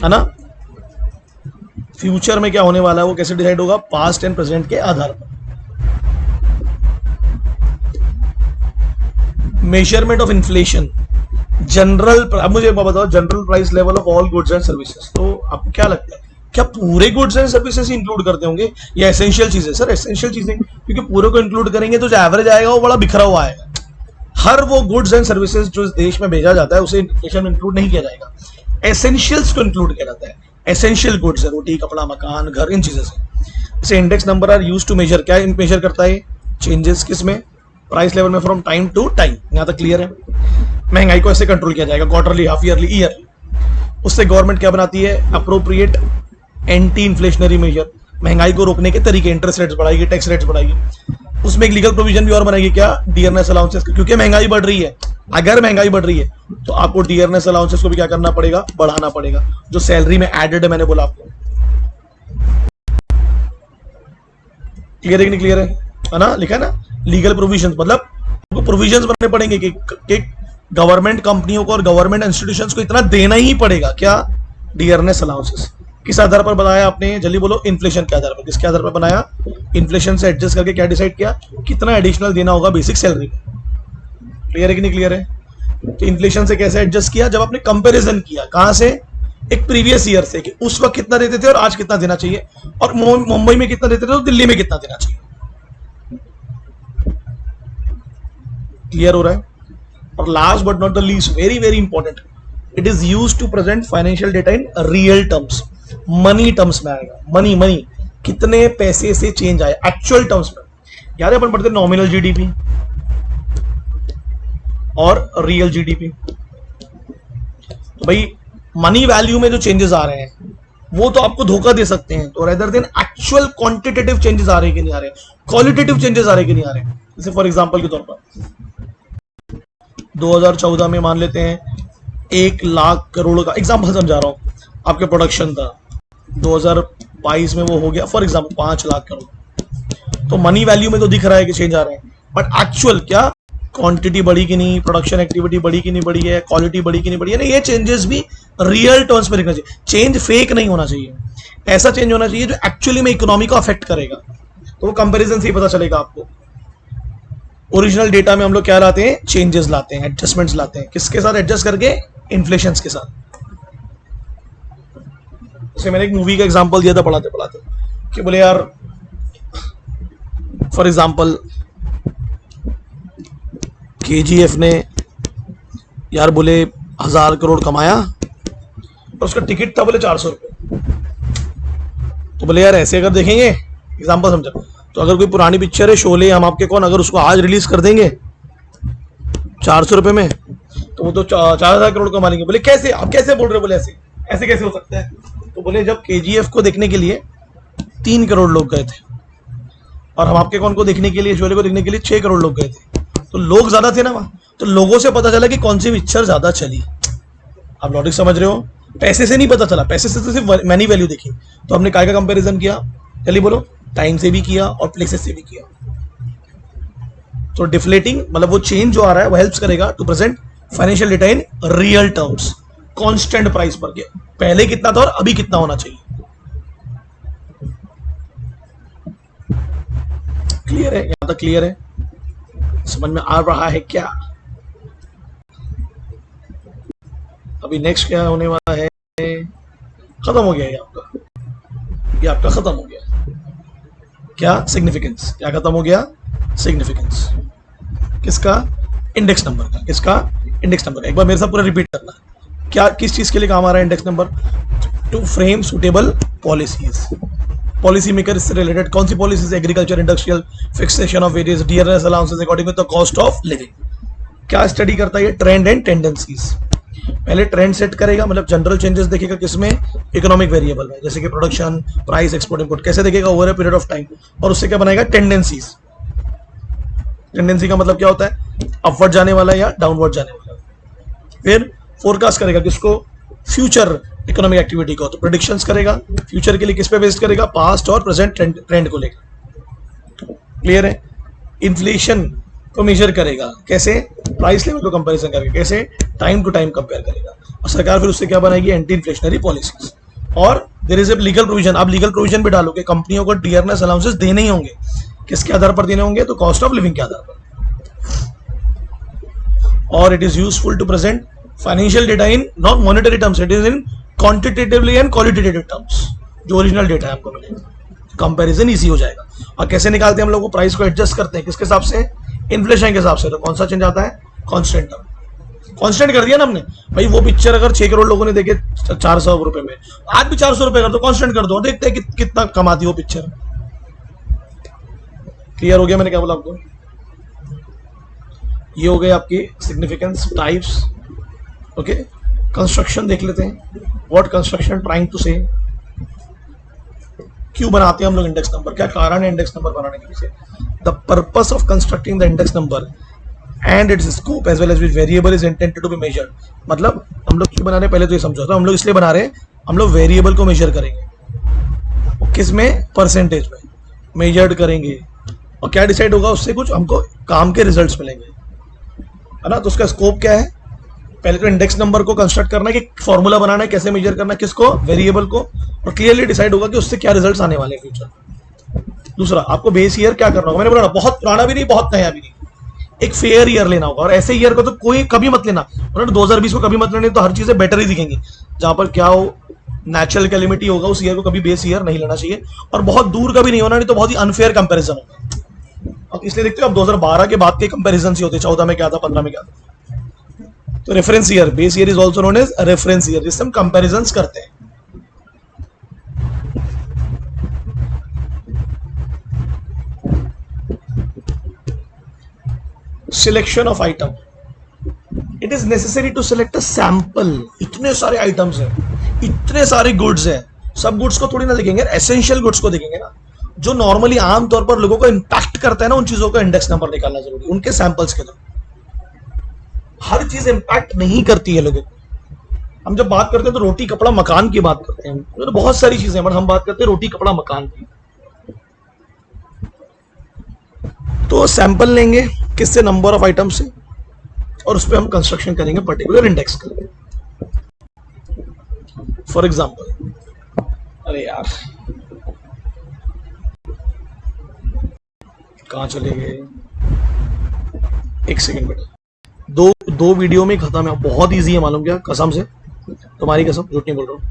है ना। फ्यूचर में क्या होने वाला है वो कैसे डिसाइड होगा, पास्ट एंड प्रेजेंट के आधार पर। मेजरमेंट ऑफ इन्फ्लेशन, जनरल, अब मुझे बताओ general price level of all goods and services. तो आपको क्या लगता है, क्या पूरे गुड्स एंड सर्विसेज इंक्लूड करते होंगे या एसेंशियल चीजें? सर एसेंशियल चीजें, क्योंकि पूरे को इंक्लूड करेंगे तो जो एवरेज आएगा वो बड़ा बिखरा हुआ आएगा। हर वो गुड्स एंड सर्विसेज जो इस देश में भेजा जाता है उसे इन्फ्लेशन में इंक्लूड नहीं किया जाएगा, एसेंशियल्स को इंक्लूड किया जाता है। एसेंशियल गुड्स है रोटी, कपड़ा, मकान, घर, इन चीजों से। Index number are used to measure, क्या मेजर करता है, चेंजेस किसमें, प्राइस लेवल में फ्रॉम टाइम टू टाइम। यहां तक क्लियर है। महंगाई को ऐसे कंट्रोल किया जाएगा, क्वार्टरली, हाफ ईयरली, ईयरली। उससे गवर्नमेंट क्या बनाती है, अप्रोप्रिएट एंटी इन्फ्लेशनरी मेजर, महंगाई को रोकने के तरीके, इंटरेस्ट रेट्स बढ़ाएगी, टैक्स रेट्स बढ़ाएगी। उसमें एक लीगल प्रोविजन भी और बनाएगी, क्या, डियरनेस अलाउंसेस, क्योंकि महंगाई बढ़ रही है। अगर महंगाई बढ़ रही है तो आपको डियरनेस अलाउंसेस को भी क्या करना पड़ेगा, बढ़ाना पड़ेगा, जो सैलरी में एडेड है, मैंने बोला आपको। क्लियर है कि नहीं क्लियर है ना, लिखा है ना। लीगल प्रोविजंस मतलब आपको प्रोविजंस बनाने पड़ेंगे कि गवर्नमेंट कंपनियों को और गवर्नमेंट इंस्टीट्यूशंस को इतना देना ही पड़ेगा, क्या, डियरनेस अलाउंसेस। किस आधार पर बनाया आपने, जल्दी बोलो, इन्फ्लेशन के आधार पर। किसके आधार पर बनाया, इन्फ्लेशन से एडजस्ट करके क्या डिसाइड किया, कितना एडिशनल देना होगा बेसिक सैलरी। क्लियर है कि नहीं क्लियर है। तो इन्फ्लेशन से कैसे एडजस्ट किया, जब आपने कंपैरिजन किया, कहां से, एक प्रीवियस ईयर से, कि उस वक्त कितना देते थे और आज कितना देना चाहिए, और मुंबई में कितना देते थे तो दिल्ली में कितना देना चाहिए। क्लियर हो रहा है। और last but not the least, very very important, it is used to present financial data in real terms, money terms में आएगा। मनी कितने पैसे से चेंज आए एक्चुअल टर्म्स में। याद है अपन पढ़ते नॉमिनल जीडीपी और रियल जीडीपी। तो भाई मनी वैल्यू में जो चेंजेस आ रहे हैं वो तो आपको धोखा दे सकते हैं, तो rather than actual quantitative changes आ रहे हैं कि नहीं आ रहे, क्वालिटेटिव चेंजेस आ रहे हैं कि नहीं आ रहे। जैसे फॉर एग्जांपल के तौर पर 2014 में मान लेते हैं 1 लाख करोड़ का एग्जांपल समझा रहा हूं, आपके प्रोडक्शन था, 2022 में वो हो गया फॉर एग्जांपल 5 लाख करोड़। तो मनी वैल्यू में तो दिख रहा है कि चेंज आ रहे हैं, बट एक्चुअल क्या, क्वांटिटी बढ़ी कि नहीं, प्रोडक्शन एक्टिविटी बढ़ी कि नहीं बढ़ी है, क्वालिटी बढ़ी कि नहीं बढ़ी है ना, ये चेंजेस भी रियल टर्म्स में दिखना चाहिए। चेंज फेक नहीं होना चाहिए, ऐसा चेंज होना चाहिए जो एक्चुअली में इकोनॉमी को अफेक्ट करेगा। तो वो कंपैरिजन से ही पता चलेगा आपको। ओरिजिनल डेटा में हम लोग क्या लाते हैं, चेंजेस लाते हैं, एडजस्टमेंट्स लाते हैं, किसके साथ एडजस्ट करके, इन्फ्लेशन के साथ। जैसे मैंने एक मूवी का एग्जांपल दिया था पढ़ाते पढ़ाते कि बोले यार फॉर एग्जांपल केजीएफ ने यार बोले 1000 करोड़ कमाया और उसका टिकट था बोले 400 रुपये। तो बोले यार ऐसे अगर देखेंगे, एग्जांपल समझा, तो अगर कोई पुरानी पिक्चर है शोले हम आपके कौन, अगर उसको आज रिलीज कर देंगे 400 रुपये में तो वो तो 4000 करोड़ कमा लेंगे। बोले कैसे, आप कैसे बोल रहे हो, बोले ऐसे ऐसे कैसे हो सकता है। तो बोले जब केजीएफ को देखने के लिए 3 करोड़ लोग गए थे और हम आपके कौन को देखने के लिए, शोले को देखने के लिए 6 करोड़ लोग गए थे, तो लोग ज्यादा थे ना वहां, तो लोगों से पता चला कि कौन सी पिक्चर ज्यादा चली। आप लॉजिक समझ रहे हो? पैसे से नहीं पता चला, पैसे से तो सिर्फ मैनी वैल्यू देखी, तो हमने काय का कंपैरिजन किया, जल्दी बोलो, टाइम से भी किया और प्लेसेस से भी किया। तो डिफ्लेटिंग मतलब वो चेंज जो आ रहा है वो हेल्प्स करेगा to present financial data in real terms, constant price पर के पहले कितना था और अभी कितना होना चाहिए। क्लियर है? यहां तक क्लियर है? समझ में आ रहा है क्या? अभी नेक्स्ट क्या होने वाला है? खत्म हो गया ये आपका खत्म हो गया। क्या? सिग्निफिकेंस। क्या खत्म हो गया? सिग्निफिकेंस। किसका? इंडेक्स नंबर का। किसका? इंडेक्स नंबर का। एक बार मेरे साथ पूरा रिपीट करना। क्या किस चीज के लिए काम आ रहा है index number? To frame suitable policies. Policy maker इससे रिलेटेड कौन सी policies? Agriculture, industrial, fixation of various dearness allowances according to the cost of living. क्या स्टडी करता है? Trend and tendencies. पहले ट्रेंड सेट करेगा, मतलब जनरल चेंजेस देखेगा किसमें? इकोनॉमिक वेरिएबल में, जैसे कि प्रोडक्शन, प्राइस, एक्सपोर्ट, इंपोर्ट। कैसे देखेगा? Over a period of time. और उससे क्या बनाएगा? टेंडेंसीज। टेंडेंसी का मतलब क्या होता है? अपवर्ड जाने वाला या डाउनवर्ड जाने वाला। फिर फोरकास्ट करेगा किसको? फ्यूचर इकोनॉमिक एक्टिविटी को। तो प्रेडिक्शंस करेगा फ्यूचर के लिए, किस पे बेस्ड करेगा? पास्ट और प्रेजेंट ट्रेंड को लेकर। क्लियर है? इन्फ्लेशन को मेजर करेगा कैसे? प्राइस लेवल को कंपैरिजन करके। कैसे? टाइम टू टाइम कंपेयर करेगा। और सरकार फिर उससे क्या बनाएगी? Anti inflationary policies. और there is a legal provision. आप लीगल प्रोविजन भी डालोगे, कंपनियों को डियरनेस अलाउंसेस देने ही होंगे। किसके आधार पर देने होंगे? तो कॉस्ट ऑफ लिविंग के आधार पर। और it is useful to present financial data in not monetary terms, it is in quantitatively and qualitative terms. जो ओरिजिनल डेटा है हमको मिलेगा, कंपैरिजन इजी हो जाएगा। और कैसे निकालते हैं हम लोग? को प्राइस को एडजस्ट करते हैं किसके हिसाब से? इन्फ्लेशन के हिसाब से। तो कौन सा चेंज आता है? Constant term. कांस्टेंट कर दिया ना हमने भाई। वो पिक्चर अगर 6 करोड़ लोगों ने देखे 400 रुपए में, आज भी 400 रुपए कर दो, कांस्टेंट कर दो, देखते हैं कितना कमाती हो पिक्चर। क्लियर हो गया मैंने क्या बोला आपको? ये हो गए आपकी सिग्निफिकेंस टाइप्स। ओके, कंस्ट्रक्शन देख लेते हैं। व्हाट कंस्ट्रक्शन ट्राइंग टू से? क्यों बनाते हैं हम लोग इंडेक्स नंबर? क्या कारण है इंडेक्स नंबर बनाने के पीछे? The purpose of constructing the index number and its scope as well as which variable is intended to be measured. मतलब हम लोग क्यों बना रहे हैं? पहले तो ये समझो। तो हम लोग इसलिए बना रहे हैं, हम लोग वेरिएबल को मेजर करेंगे। किस में? परसेंटेज में मेजर्ड करेंगे। और क्या डिसाइड होगा उससे? कुछ हमको काम के रिजल्ट्स मिलेंगे, है ना। तो उसका स्कोप क्या है? पहले तो इंडेक्स नंबर को कंस्ट्रक्ट करना है, कि फॉर्मूला बनाना है कैसे मेजर करना है, किसको? वेरिएबल को। और क्लियरली डिसाइड होगा कि उससे क्या रिजल्ट्स आने वाले हैं फ्यूचर। दूसरा, आपको बेस ईयर क्या करना होगा? मैंने बोला ना, बहुत पुराना भी नहीं, बहुत नया भी नहीं, एक फेयर ईयर लेना होगा। और ऐसे ईयर को तो कोई कभी मत लेना, उन्होंने 2020 को कभी मत लेना, तो हर चीजें बेटर ही दिखेंगी। जहां पर क्या हो, नेचुरल कैलेमिटी होगा, उस ईयर को कभी बेस ईयर नहीं लेना चाहिए। और बहुत दूर का भी नहीं होना, नहीं तो बहुत ही अनफेयर कंपेरिजन होगा। अब इसलिए देखते हो, अब 2012 के बाद के कंपेरिजन ही होते, 14 में क्या था, 15 में क्या था। तो reference year, base year is also known as reference year, जिससे हम कंपैरिजंस करते हैं। Selection of item, it is necessary to select a sample. इतने सारे आइटम्स हैं, इतने सारे गुड्स हैं, सब गुड्स को थोड़ी ना देखेंगे, एसेंशियल गुड्स को देखेंगे ना, जो नॉर्मली आमतौर पर लोगों को इंपैक्ट करता है ना, उन चीजों का इंडेक्स नंबर निकालना जरूरी, उनके सैंपल्स के थ्रू। हर चीज इंपैक्ट नहीं करती है लोगों को। हम जब बात करते हैं तो रोटी कपड़ा मकान की बात करते हैं, तो बहुत सारी चीजें, बट हम बात करते हैं रोटी कपड़ा मकान की। तो सैंपल लेंगे किससे? नंबर ऑफ आइटम से, और उस पर हम कंस्ट्रक्शन करेंगे पर्टिकुलर इंडेक्स का। फॉर एग्जाम्पल, अरे यार कहां चले गए? एक सेकंड बेटा, दो वीडियो में खत्म है। बहुत इजी है, मालूम क्या, कसम से, तुम्हारी कसम, झूठ नहीं बोल रहा हूं।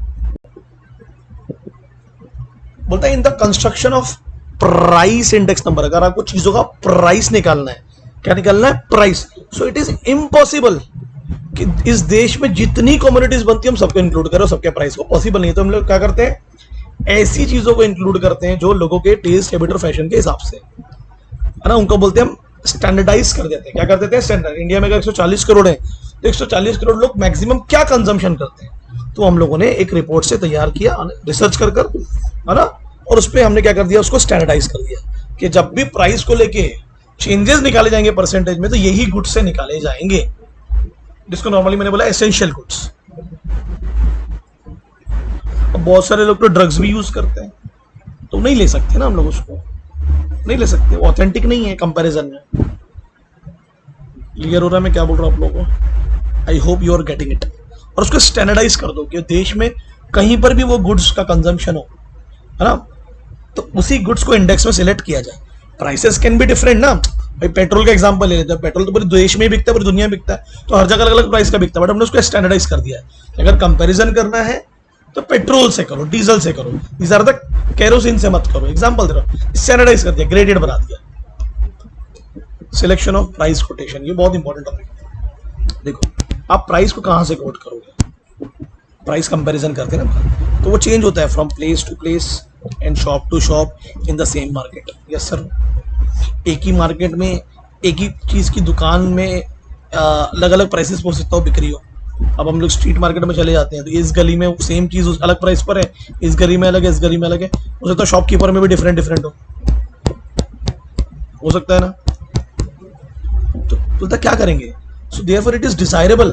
बोलता है in the construction of price index number, अगर आपको चीजों का प्राइस निकालना है, क्या निकालना है? Price. So it is impossible कि इस देश में जितनी कम्युनिटीज बनती है हम सबको इंक्लूड करो, सबके प्राइस को, पॉसिबल नहीं है। तो हम लोग क्या करते हैं? ऐसी चीजों को इंक्लूड करते हैं जो लोगों के टेस्ट, हैबिट और फैशन के हिसाब से, है ना, उनको बोलते हैं हम स्टैंडर्डाइज कर देते हैं। क्या कर देते हैं? स्टैंडर्ड। इंडिया में अगर 140 करोड़ है तो 140 करोड़ लोग मैक्सिमम क्या कंजम्पशन करते हैं, तो हम लोगों ने एक रिपोर्ट से तैयार किया, रिसर्च कर, है ना, और उस पर हमने क्या कर दिया? उसको स्टैंडर्डाइज कर दिया कि जब भी प्राइस को लेके चेंजेस निकाले जाएंगे परसेंटेज में, तो यही गुड्स से निकाले जाएंगे, जिसको नॉर्मली मैंने बोला एसेंशियल गुड्स। अब बहुत सारे लोग तो ड्रग्स भी यूज करते हैं, तो नहीं ले सकते ना हम लोग उसको, नहीं ले सकते, ऑथेंटिक नहीं है कंपैरिजन में। क्लियर हो रहा है मैं क्या बोल रहा हूँ आप लोगों को? I hope you are getting it. और उसको स्टैंडर्डाइज कर दो कि देश में कहीं पर भी वो गुड्स का कंजम्पशन हो, है ना, तो उसी गुड्स को इंडेक्स में सिलेक्ट किया जाए। प्राइसेस कैन बी डिफरेंट ना, भाई पेट्रोल का एग्जांपल ले लेते हैं, पेट्रोल तो पूरे देश में ही बिकता है, पूरी दुनिया में बिकता है, तो हर जगह अलग अलग प्राइस का बिकता है, बट हमने उसको स्टैंडर्डाइज कर दिया है कि अगर कंपैरिजन करना है तो पेट्रोल से करो, डीजल से करो, इस अर्थ केरोसिन से मत करो, एग्जांपल दे रहा हूं, स्टैंडर्डाइज कर दिया, ग्रेडेड बना दिया। सिलेक्शन ऑफ प्राइस कोटेशन, ये बहुत इंपॉर्टेंट टॉपिक है। देखो आप प्राइस को कहां से कोट करोगे, प्राइस कंपैरिजन करते हैं ना, तो वो चेंज होता है from place to place and shop to shop in the same market. Yes sir, एक ही मार्केट में एक ही चीज की दुकान में अलग अलग प्राइसेस हो सकता हो बिक्री हो। अब हम लोग स्ट्रीट मार्केट में चले जाते हैं तो इस गली में सेम चीज अलग प्राइस पर है, इस गली में अलग है, इस गली में अलग है, हो सकता है शॉपकीपर में भी डिफरेंट डिफरेंट हो सकता है ना, तो क्या करेंगे? So therefore it is desirable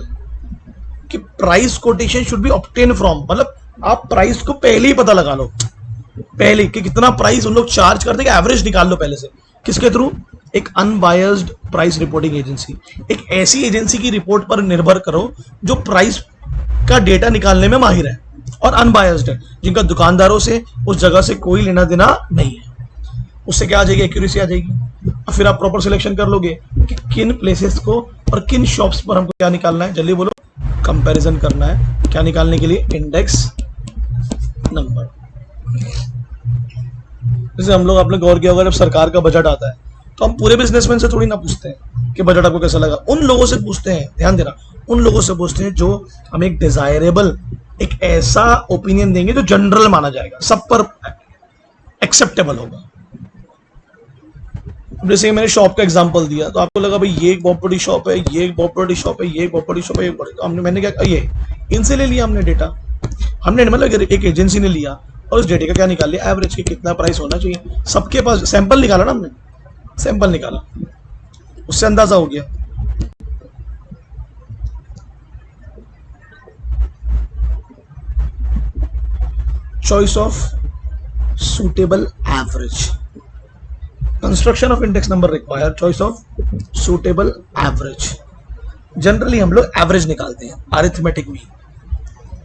कि price quotation should be obtain from, मतलब आप प्राइस को पहले ही पता लगा लो, पहले कि कितना प्राइस उन लोग चार्ज करते हैं, एवरेज निकाल लो पहले से। किसके थ्रू? एक अनबायस्ड प्राइस रिपोर्टिंग एजेंसी, एक ऐसी एजेंसी की रिपोर्ट पर निर्भर करो जो प्राइस का डेटा निकालने में माहिर है और अनबायस्ड है, जिनका दुकानदारों से उस जगह से कोई लेना देना नहीं है। उससे क्या आ जाएगी? एक्यूरेसी आ जाएगी। और फिर आप प्रॉपर सिलेक्शन कर लोगे कि किन प्लेसेस को और किन शॉप्स पर हमको क्या निकालना है, जल्दी बोलो, कंपैरिजन करना है। क्या निकालने के लिए? Index number. जैसे हम लोग, आपने गौर किया होगा, जब सरकार का बजट आता है तो हम पूरे बिजनेसमैन से थोड़ी ना पूछते हैं कि बजट आपको कैसा लगा, उन लोगों से पूछते हैं, ध्यान देना, उन लोगों से पूछते हैं जो हमें एक डिजायरेबल, एक ऐसा ओपिनियन देंगे जो जनरल माना जाएगा, सब पर एक्सेप्टेबल होगा। जैसे मैंने शॉप का एग्जांपल दिया तो आपको लगा भाई ये एक बहुत बड़ी शॉप है, ये एक बहुत बड़ी शॉप है, ये एक बहुत बड़ी शॉप है, तो मैंने क्या, ये इनसे ले लिया हमने डेटा, हमने मतलब एक एजेंसी ने लिया और उस डेटा का क्या निकाल लिया, एवरेज की कितना प्राइस होना चाहिए। सबके पास सैंपल निकाला ना हमने, सैंपल निकाला, उससे अंदाजा हो गया। Choice of suitable average, construction of index number require choice of suitable average. Generally हम लोग एवरेज निकालते हैं, अरिथमेटिक मीन,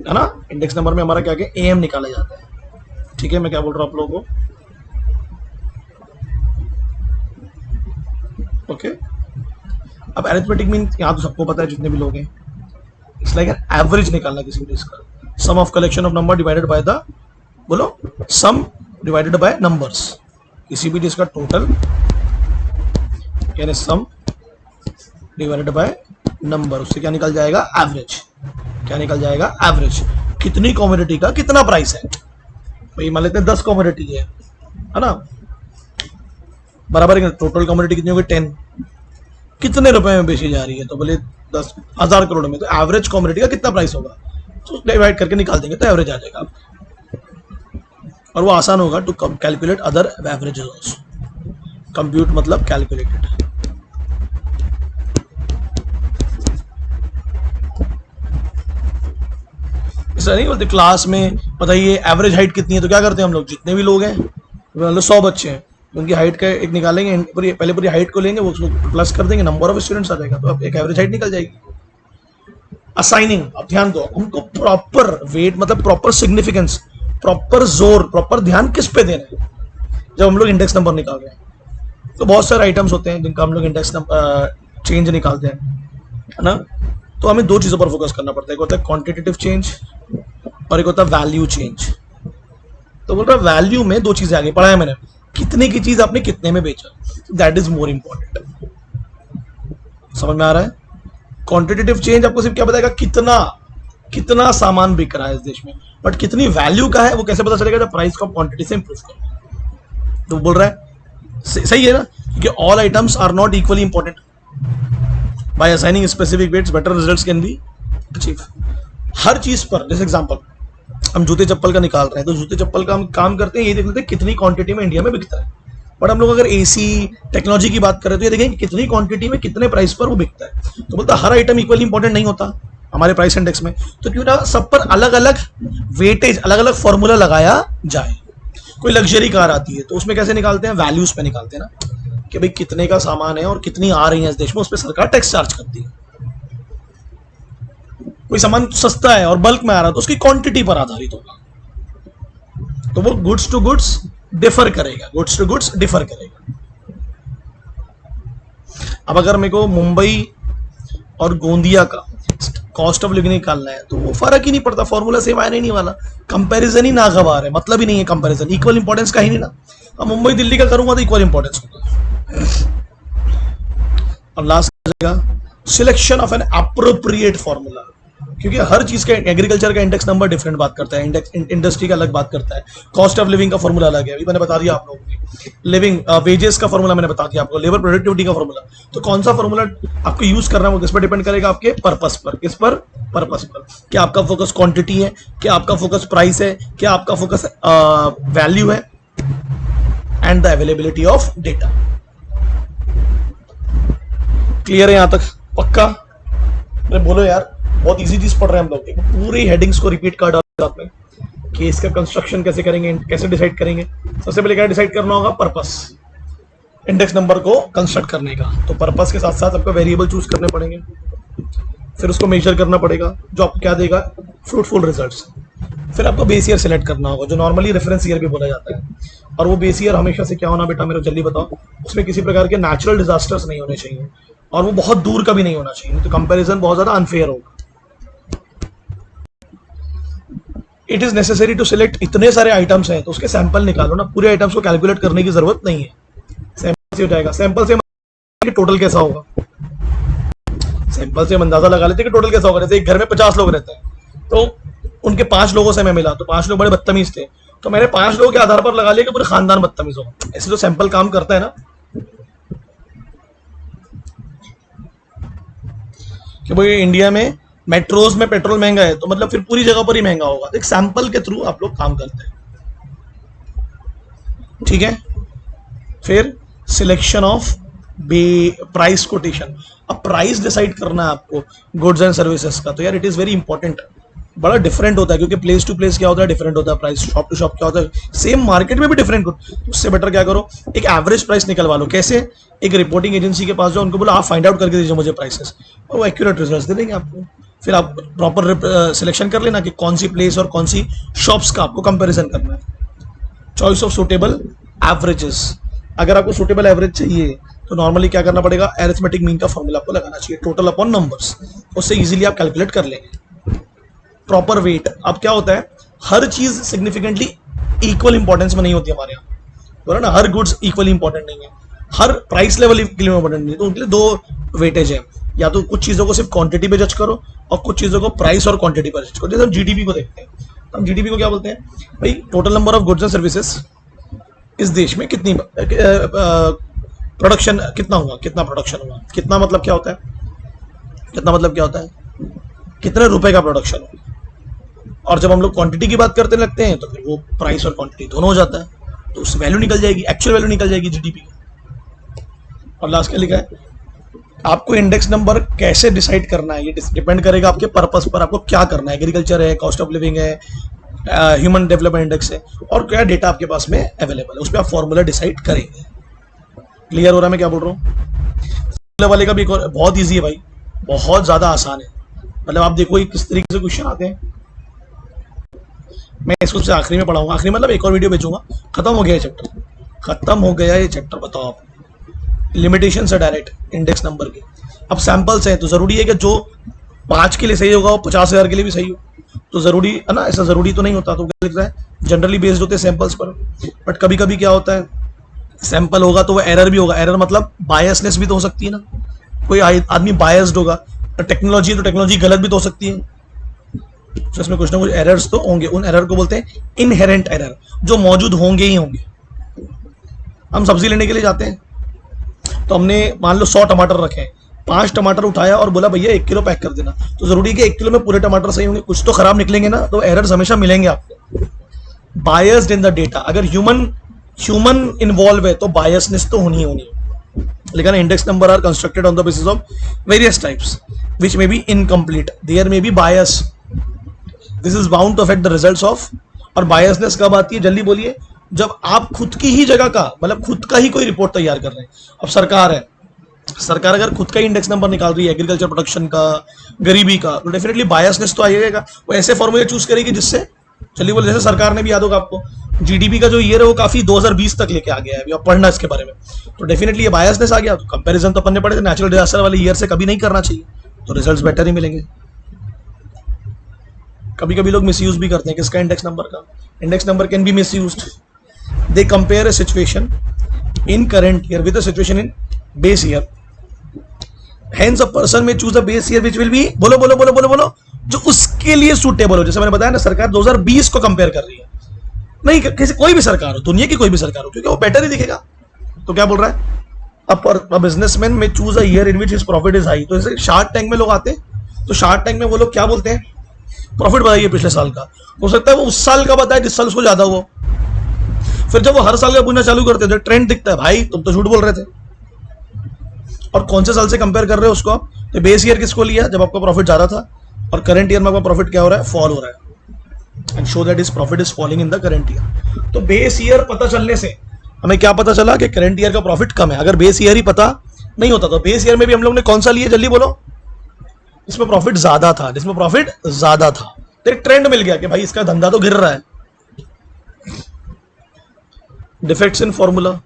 है ना। इंडेक्स नंबर में हमारा क्या क्या एएम निकाला जाता है, ठीक है। मैं क्या बोल रहा हूं आप लोगों को, ओके। अब अरिथमेटिक मीन यहां तो सबको पता है, जितने भी लोग हैं, इट्स लाइक एन एवरेज निकालना किसी भी डिश का, sum of collection of number divided by the, बोलो, सम डिवाइडेड बाय नंबर्स, किसी भी डिश का टोटल यानी सम डिवाइडेड बाय नंबर, उससे क्या निकल जाएगा? एवरेज। क्या निकल जाएगा? एवरेज। कितनी कमोडिटी का कितना प्राइस है, भाई मान लेते हैं 10 कमोडिटी है ना, बराबर है, टोटल कमोडिटी कितनी होगी? 10। कितने रुपए में बेची जा रही है, तो बोले 10,000 करोड़ में, तो एवरेज कमोडिटी का कितना प्राइस होगा, तो डिवाइड करके निकाल देंगे तो एवरेज आ जाएगा। और वो आसान होगा to calculate other averages also. Compute मतलब कैलकुलेटेड। ऐसा नहीं बोलते क्लास में बताइए एवरेज हाइट कितनी है, तो क्या करते हैं हम लोग, जितने भी लोग हैं, मतलब 100 बच्चे हैं, उनकी हाइट का एक निकालेंगे, पहले पूरी हाइट को लेंगे, वो उसको प्लस कर देंगे, नंबर ऑफ स्टूडेंट्स आ जाएगा, तो अब एक एवरेज हाइट निकल जाएगी। असाइनिंग, अब ध्यान दो, हमको प्रॉपर वेट मतलब प्रॉपर सिग्निफिकेंस, प्रॉपर जोर, प्रॉपर ध्यान किस पे देना है जब हम लोग इंडेक्स नंबर निकाल रहे हैं। तो बहुत सारे आइटम्स होते हैं जिनका हम लोग इंडेक्स नंबर चेंज निकालते हैं, है ना। तो हमें दो चीजों पर फोकस करना पड़ता है, एक होता है क्वांटिटेटिव चेंज और एक होता है वैल्यू चेंज। तो बोल रहा है वैल्यू में दो चीजें आगे पढ़ा है मैंने, कितने की चीज आपने कितने में बेचा, दैट इज मोर इंपॉर्टेंट। समझ में आ रहा है? क्वांटिटेटिव चेंज आपको सिर्फ क्या बताएगा, कितना सामान बिक रहा है इस देश में, बट कितनी वैल्यू का है वो कैसे पता चलेगा, जब प्राइस को क्वांटिटी से इंप्रूव करो। तो बोल रहा है सही है ना, क्योंकि all items are not equally important, by assigning specific weights better results can be achieve. हर चीज पर, जैसे एग्जांपल हम जूते चप्पल का निकाल रहे हैं, तो जूते चप्पल का हम काम करते हैं, ये देख लेते हैं कितनी क्वांटिटी में इंडिया में बिकता है। बट हम लोग अगर एसी टेक्नोलॉजी की बात करें तो ये देखेंगे कितनी क्वांटिटी में कितने प्राइस पर वो बिकता है। तो बोलता हर आइटम इक्वली इंपॉर्टेंट नहीं होता, हमारे प्राइस इंडेक्स में, तो क्यों ना सब पर अलग अलग वेटेज, अलग अलग फॉर्मूला लगाया जाए। कोई लग्जरी कार आती है तो उसमें कैसे निकालते हैं, वैल्यूज पे निकालते हैं ना, कि भाई कितने का सामान है और कितनी आ रही है इस देश में, उस पर सरकार टैक्स चार्ज करती है। कोई सामान सस्ता है और बल्क में आ रहा है तो उसकी क्वांटिटी पर आधारित होगा, तो वो गुड्स टू गुड्स डिफर करेगा, गुड्स टू गुड्स डिफर करेगा। अब अगर मेरे को मुंबई और गोंदिया का कॉस्ट ऑफ लिविंग निकालना है तो वो फर्क ही नहीं पड़ता, फॉर्मूला सेम आने नहीं वाला, कंपैरिजन ही नागवार है, मतलब ही नहीं है कंपैरिजन, इक्वल इंपॉर्टेंस का ही नहीं ना। अब मुंबई दिल्ली का करूंगा तो इक्वल इंपॉर्टेंस होगा। और last selection of an appropriate formula, क्योंकि हर चीज का एग्रीकल्चर का इंडेक्स नंबर डिफरेंट बात करता है, इंडेक्स इंडस्ट्री का अलग बात करता है, कॉस्ट ऑफ लिविंग का फॉर्मूला अलग है, अभी मैंने बता दिया आप लोगों को, लिविंग वेजेस का फॉर्मूला मैंने बता दिया आपको, लेबर प्रोडक्टिविटी का फॉर्मूला। तो कौन सा फॉर्मूला आपको यूज करना है वो किस पर डिपेंड करेगा, आपके पर्पस पर। किस पर, पर्पस पर। क्या आपका फोकस क्वांटिटी है, क्या आपका फोकस प्राइस है, क्या आपका फोकस वैल्यू है, and the availability of data. Clear है यहां तक? पक्का? अरे बोलो यार, बहुत इजी चीज पढ़ रहे हैं हम लोग। पूरी हेडिंग्स को रिपीट कर डाल में कि इसका कंस्ट्रक्शन कैसे करेंगे, कैसे डिसाइड करेंगे। सबसे पहले क्या डिसाइड करना होगा, पर्पस, इंडेक्स नंबर को कंस्ट्रक्ट करने का। तो पर्पस के साथ साथ आपको वेरिएबल चूज करने पड़ेंगे, फिर उसको मेजर करना पड़ेगा जो आपको क्या देगा, फ्रूटफुल रिजल्ट्स। फिर आपको बेस ईयर सिलेक्ट करना होगा, जो नॉर्मली रेफरेंस ईयर भी बोला जाता है। और वो बेस ईयर हमेशा से क्या होना बेटा, मेरे जल्दी बताओ, उसमें किसी प्रकार के नेचुरल डिजास्टर्स नहीं होने चाहिए और वो बहुत दूर का भी नहीं होना चाहिए, तो कंपैरिजन बहुत ज्यादा अनफेयर होगा। It is necessary to select, इतने सारे आइटम्स हैं तो उसके सैंपल निकालो ना, पूरे आइटम्स को कैलकुलेट करने की जरूरत नहीं है, सैंपल से हो जाएगा। सैंपल से टोटल कैसा होगा, सैंपल से हम अंदाजा लगा लेते हैं कि टोटल कैसा होगा। जैसे एक घर में 50 लोग रहते हैं तो उनके 5 लोगों से मैं मिला तो 5 लोग बड़े बदतमीज थे, तो मैंने 5 लोगों के आधार पर लगा लिया कि पूरे खानदान बदतमीज होगा। ऐसे तो सैंपल काम करता है ना, कि भाई इंडिया में मेट्रोज में पेट्रोल महंगा है तो मतलब फिर पूरी जगह पर ही महंगा होगा। तो एक सैंपल के थ्रू आप लोग काम करते हैं, ठीक है। फिर सिलेक्शन ऑफ प्राइस कोटेशन। अब प्राइस डिसाइड करना है आपको गुड्स एंड सर्विसेज का, तो यार इट इज वेरी इंपॉर्टेंट, बड़ा डिफरेंट होता है, क्योंकि प्लेस टू प्लेस क्या होता है, डिफरेंट होता है प्राइस, शॉप टू शॉप क्या होता है, सेम मार्केट में भी डिफरेंट। उससे बेटर क्या करो, एक एवरेज प्राइस निकलवा लो। कैसे, एक रिपोर्टिंग एजेंसी के पास जाओ, उनको बोलो आप फाइंड आउट करके दीजिए मुझे प्राइसेस, और वो एक्यूरेट रिजल्ट्स दे देंगे आपको। फिर आप प्रॉपर सिलेक्शन कर लेना कि कौन सी प्लेस और कौन सी शॉप्स का आपको कंपैरिजन करना है। चॉइस ऑफ सुटेबल एवरेजेस, अगर आपको सुटेबल एवरेज चाहिए तो नॉर्मली क्या करना पड़ेगा, अरिथमेटिक मीन का फॉर्मूला आपको लगाना चाहिए, टोटल अपॉन नंबर्स, उससे इजीली आप कैलकुलेट कर लेंगे। प्रॉपर वेट, अब क्या होता है, हर चीज सिग्निफिकेंटली इक्वल इंपॉर्टेंस में नहीं होती हमारे यहाँ, बोला ना, हर गुड्स इक्वली इंपॉर्टेंट नहीं है, हर प्राइस लेवल के लिए इंपॉर्टेंट नहीं है। तो उनके लिए 2 वेटेज है, या तो कुछ चीजों को सिर्फ क्वांटिटी पे जज करो और कुछ चीजों को प्राइस और क्वांटिटी पर जज करो। जैसे हम जीडीपी को देखते हैं, तो हम जीडीपी को क्या बोलते हैं भाई, total number of goods and services इस देश में कितनी प्रोडक्शन, कितना हुआ, कितना प्रोडक्शन हुआ, कितना मतलब क्या होता है, कितना मतलब क्या होता है, कितने रुपए का प्रोडक्शन हुआ। और जब हम लोग क्वांटिटी की बात करते लगते हैं तो फिर वो प्राइस और क्वांटिटी दोनों हो जाता है, तो उससे वैल्यू निकल जाएगी, एक्चुअल वैल्यू निकल जाएगी जीडीपी की। और लास्ट क्या लिखा है, आपको इंडेक्स नंबर कैसे डिसाइड करना है, ये डिपेंड करेगा आपके पर्पस पर, आपको क्या करना है, एग्रीकल्चर है, कॉस्ट ऑफ लिविंग है, ह्यूमन डेवलपमेंट इंडेक्स है, और क्या डेटा आपके पास में अवेलेबल है, उस पर आप फॉर्मूला डिसाइड करेंगे। क्लियर हो रहा है मैं क्या बोल रहा हूँ? वाले का भी बहुत ईजी है भाई, बहुत ज्यादा आसान है। मतलब आप देखो किस तरीके से क्वेश्चन आते हैं, मैं इसको से आखिरी में पढ़ाऊंगा, आखिरी मतलब एक और वीडियो भेजूंगा। खत्म हो गया ये चैप्टर, खत्म हो गया ये चैप्टर। बताओ आप, लिमिटेशन है डायरेक्ट इंडेक्स नंबर की। अब सैंपल्स हैं तो जरूरी है कि जो 5 के लिए सही होगा वो 50,000 के लिए भी सही हो, तो जरूरी है ना, ऐसा जरूरी तो नहीं होता। तो क्या लिखता है, जनरली बेस्ड होते हैं सैंपल्स पर, बट कभी कभी क्या होता है, सैंपल होगा तो वो एरर भी होगा। एरर मतलब बायसनेस भी तो हो सकती है ना, कोई आदमी बायस्ड होगा। टेक्नोलॉजी तो टेक्नोलॉजी गलत भी तो हो सकती है, तो इसमें कुछ ना कुछ एरर्स तो होंगे। उन एरर को बोलते हैं इनहेरेंट एरर, जो मौजूद होंगे ही होंगे। हम सब्जी लेने के लिए जाते हैं तो हमने मान लो 100 टमाटर रखे, 5 टमाटर उठाया और बोला भैया 1 किलो पैक कर देना, तो जरूरी है कि 1 किलो में पूरे टमाटर सही होंगे, कुछ तो खराब निकलेंगे ना, तो एरर्स हमेशा मिलेंगे आपको। बायस्ड इन द डेटा, अगर ह्यूमन इन्वॉल्व है तो बायसनेस तो होनी है। लिखा ना, index number are constructed on the basis of various types which may be incomplete, there may be bias, this is bound to affect the results of. और biasness कब आती है, जल्दी बोलिए, जब आप खुद की ही जगह का, मतलब खुद का ही कोई रिपोर्ट तैयार कर रहे हैं। अब सरकार है, सरकार अगर खुद का इंडेक्स नंबर निकाल रही है एग्रीकल्चर प्रोडक्शन का, गरीबी का, तो डेफिनेटली बायसनेस तो आएगा। वो ऐसे फॉर्मूले चूज करेगी जिससे, चलिए बोले, जैसे सरकार ने भी, याद होगा आपको, जीडीपी का जो ईयर है वो काफी 2020 तक लेके आ गया है, अभी आप पढ़ना इसके बारे में, तो डेफिनेटली ये बायसनेस आ गया। तो कंपैरिजन तो अपन ने पढ़े थे, नेचुरल डिजास्टर वाले ईयर से कभी नहीं करना चाहिए, तो रिजल्ट्स बेटर ही मिलेंगे। कभी कभी लोग मिसयूज भी करते हैं किसका, इंडेक्स नंबर का। Index number can be misused. They compare a situation in current year with a situation in base year, hence a person may choose a base year which will be, बोलो बोलो बोलो बोलो बोलो, जो उसके लिए suitable हो। जैसे मैंने बताया ना, सरकार 2020 को कंपेयर कर रही है, नहीं किसी, कोई भी सरकार हो, दुनिया की कोई भी सरकार हो, क्योंकि वो बेटर ही दिखेगा। तो क्या बोल रहा है, अब बिजनेसमैन में choose a year in which his profit is high. तो जैसे शार्क टैंक में लोग आते हैं, तो शार्क टैंक में वो लोग क्या बोलते हैं, प्रॉफिट बताइए पिछले साल का, हो सकता है वो उस साल का बताए जिस साल उसको ज्यादा हुआ। फिर जब वो हर साल का पूछना चालू करते थे, ट्रेंड दिखता है, भाई तुम तो झूठ बोल रहे थे। और कौन से साल से कंपेयर कर रहे हो उसको आप, तो बेस ईयर किसको लिया जब आपका प्रॉफिट ज्यादा था, और करंट ईयर में आपका प्रॉफिट क्या हो रहा है, फॉल हो रहा है, and show that is profit is falling in the current year. तो बेस ईयर पता चलने से हमें क्या पता चला कि करंट ईयर का प्रॉफिट कम है। अगर बेस ईयर ही पता नहीं होता तो बेस ईयर में भी हम लोग ने कौन सा लिया, जल्दी बोलो, जिसमें प्रॉफिट ज्यादा था, जिसमें प्रॉफिट ज्यादा था, तो एक ट्रेंड मिल गया कि भाई इसका धंधा तो गिर रहा है। डिफेक्ट्स इन फॉर्मूला,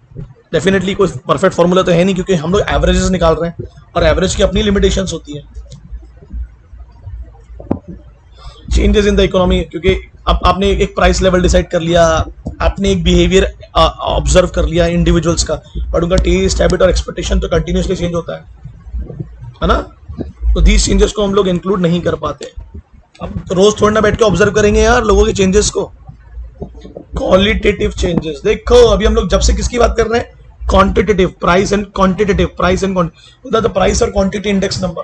डेफिनेटली कोई परफेक्ट फॉर्मूला तो है नहीं, क्योंकि हम लोग एवरेजेस निकाल रहे हैं और एवरेज की अपनी लिमिटेशंस होती है। चेंजेस इन द इकोनॉमी, क्योंकि अब आपने एक प्राइस लेवल डिसाइड कर लिया, आपने एक बिहेवियर ऑब्जर्व कर लिया इंडिविजुअल्स का, बट उनका टेस्ट, हैबिट और एक्सपेक्टेशन तो कंटिन्यूसली चेंज होता है ना। तो दीज चेंजेस को हम लोग इंक्लूड नहीं कर पाते। अब रोज थोड़ा ना बैठ के ऑब्जर्व करेंगे यार लोगों के चेंजेस को। क्वालिटेटिव चेंजेस, देखो अभी हम लोग जब से किसकी बात कर रहे हैं, quantitative, price and quantitative, price and quantity, price और क्वांटिटी इंडेक्स नंबर।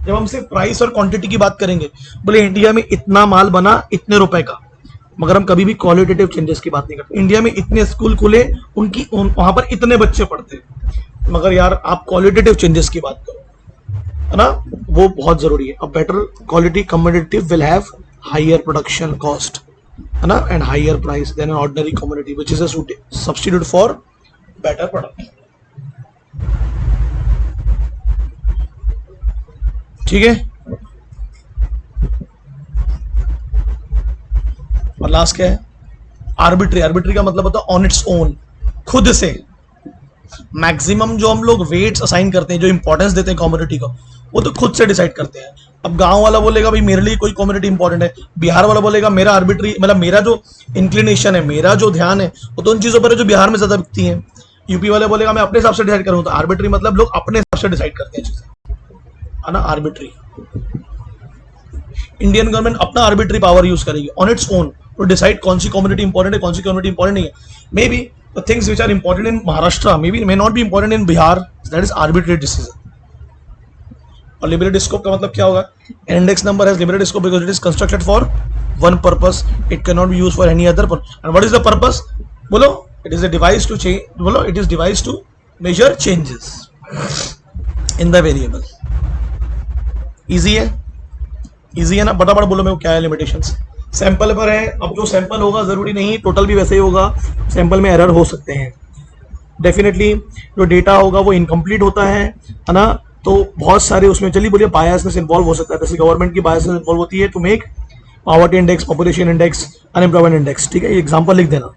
जब हम सिर्फ प्राइस और क्वांटिटी की बात करेंगे, बोले इंडिया में इतना माल बना इतने रुपए का, मगर हम कभी भी क्वालिटेटिव चेंजेस की बात नहीं करते। इंडिया में इतने स्कूल खुले, उनकी वहां पर इतने बच्चे पढ़ते, मगर यार आप क्वालिटेटिव चेंजेस की बात करो, है ना, वो बहुत जरूरी है। अब better quality competitive will have higher production cost, है ना, and higher price than an ordinary community which is a substitute for better product. ठीक है, और लास्ट क्या है, आर्बिट्री। आर्बिट्री का मतलब होता है ऑन इट्स ओन, खुद से। मैक्सिमम जो हम लोग वेट्स असाइन करते हैं, जो इंपॉर्टेंस देते हैं कम्युनिटी को, वो तो खुद से डिसाइड करते हैं। अब गांव वाला बोलेगा भाई मेरे लिए कोई कम्युनिटी इंपॉर्टेंट है, बिहार वाला बोलेगा मेरा आर्बिट्री, मतलब मेरा जो इंक्लिनेशन है, मेरा जो ध्यान है वो तो उन चीजों पर है जो बिहार में ज्यादा बिकती हैं। यूपी वाले बोलेगा मैं अपने हिसाब से डिसाइड करूँ। तो आर्बिट्री मतलब लोग अपने हिसाब से डिसाइड करते हैं चीजें, है ना, आर्बिट्री। इंडियन गवर्नमेंट अपना आर्बिट्री पावर यूज करेगी on its own to decide कौन सी कम्युनिटी इंपॉर्टेंट है, कौन सी कम्युनिटी इंपॉर्टेंट नहीं है। May be the things which are important in Maharashtra may not be important in Bihar, that is arbitrary decision. और लिबरेटेड स्कोप का मतलब क्या होगा, index number has limited scope because it is constructed for one purpose, it can not be used for any other purpose. And what is the purpose, बोलो, it is a device to change, बोलो, it is device to measure changes in the variable. Easy है, easy है ना, फटाफट बोलो मेरे को क्या है लिमिटेशंस। सैंपल पर है, अब जो सैंपल होगा जरूरी नहीं टोटल भी वैसे ही होगा, सैंपल में एरर हो सकते हैं डेफिनेटली। जो डेटा होगा वो इनकम्प्लीट होता है ना, तो बहुत सारे उसमें, चलिए बोलिए, बायसनेस इन्वॉल्व हो सकता है। जैसे गवर्नमेंट की बायसनेस इन्वॉल्व होती है to make poverty index, population index, unemployment index. ठीक है, ये एग्जांपल लिख देना।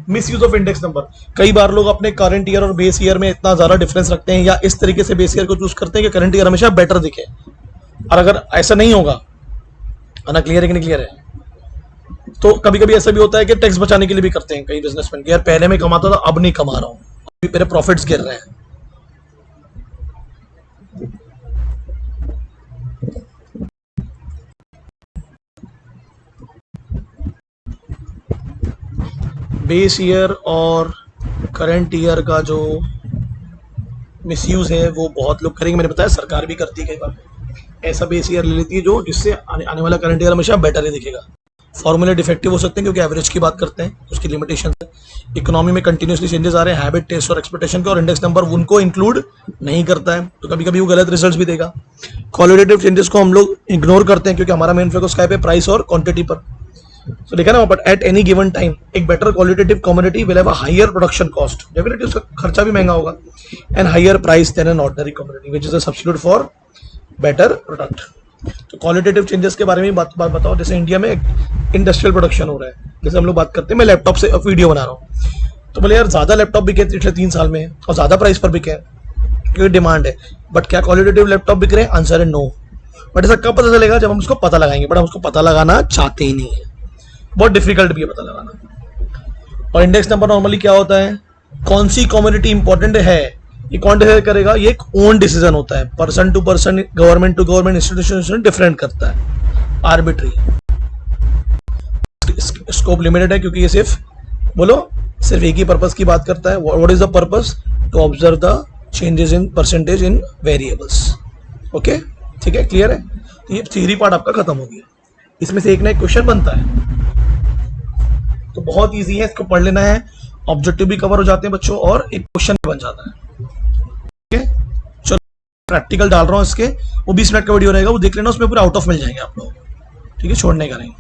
Misuse of index number, कई बार लोग अपने करंट ईयर और बेस ईयर में इतना ज्यादा डिफरेंस रखते हैं, या इस तरीके से बेस ईयर को चूज करते हैं कि करंट ईयर हमेशा बेटर दिखे। और अगर ऐसा नहीं होगा, है ना, क्लियर है कि नहीं क्लियर है, तो कभी कभी ऐसा भी होता है कि टैक्स बचाने के लिए भी करते हैं कई बिजनेसमैन, यार पहले मैं कमाता था अब नहीं कमा रहा हूं, अभी मेरे प्रॉफिट्स गिर रहे हैं। बेस ईयर और करंट ईयर का जो मिसयूज है वो बहुत लोग करेंगे, मैंने बताया सरकार भी करती है कई बार। ऐसा बेस ईयर ले लेती है जो जिससे आने वाला करंट ईयर हमेशा बेटर ही दिखेगा। फॉर्मूले डिफेक्टिव हो सकते हैं क्योंकि एवरेज की बात करते हैं, उसकी लिमिटेशन है। इकोनॉमी में कंटिन्यूसली चेंजेस आ रहे हैं हैबिट, टेस्ट और एक्सपेक्टेशन के, और इंडेक्स नंबर उनको इंक्लूड नहीं करता है, तो कभी कभी वो गलत रिजल्ट्स भी देगा। क्वालिटेटिव चेंजेस को हम लोग इग्नोर करते हैं क्योंकि हमारा मेन फोकस क्या है, प्राइस और क्वांटिटी पर। तो देखा ना, but at any given time एक better qualitative commodity will have a higher production cost, definitely उसका खर्चा भी महंगा होगा, and higher price than an ordinary commodity which is a substitute for better product. तो क्वालिटेटिव चेंजेस के बारे में बात बताओ। जैसे इंडिया में इंडस्ट्रियल प्रोडक्शन हो रहा है, जैसे हम लोग बात करते हैं, मैं लैपटॉप से वीडियो बना रहा हूँ, तो बोले यार ज्यादा लैपटॉप बिके पिछले 3 साल में और ज्यादा प्राइस पर बिके क्योंकि डिमांड है, बट क्या क्वालिटेटिव लैपटॉप बिक रहे हैं? आंसर है नो। बट ऐसा कब पता चलेगा? जब हम उसको पता लगाएंगे, बट हम उसको पता लगाना चाहते ही नहीं है, बहुत डिफिकल्ट भी है पता लगाना। और इंडेक्स नंबर नॉर्मली क्या होता है, कौन सी कमोडिटी इंपॉर्टेंट है ये कौन डिसाइड करेगा? ये एक ओन डिसीजन होता है, person to person, government to government, institution different करता है, आर्बिट्री। स्कोप लिमिटेड है क्योंकि ये सिर्फ एक ही पर्पस की बात करता है। What is the purpose? To observe the changes in percentage in variables. Okay, ठीक है, क्लियर है? तो ये थ्योरी पार्ट आपका खत्म हो गया। इसमें से एक ना एक क्वेश्चन बनता है, तो बहुत इजी है, इसको पढ़ लेना है, ऑब्जेक्टिव भी कवर हो जाते हैं बच्चों और एक क्वेश्चन भी बन जाता है। ठीक है, चलो प्रैक्टिकल डाल रहा हूँ इसके, वो 20 मिनट का वीडियो रहेगा, वो देख लेना, उसमें पूरा आउट ऑफ मिल जाएंगे आप लोग। ठीक है, छोड़ने का नहीं।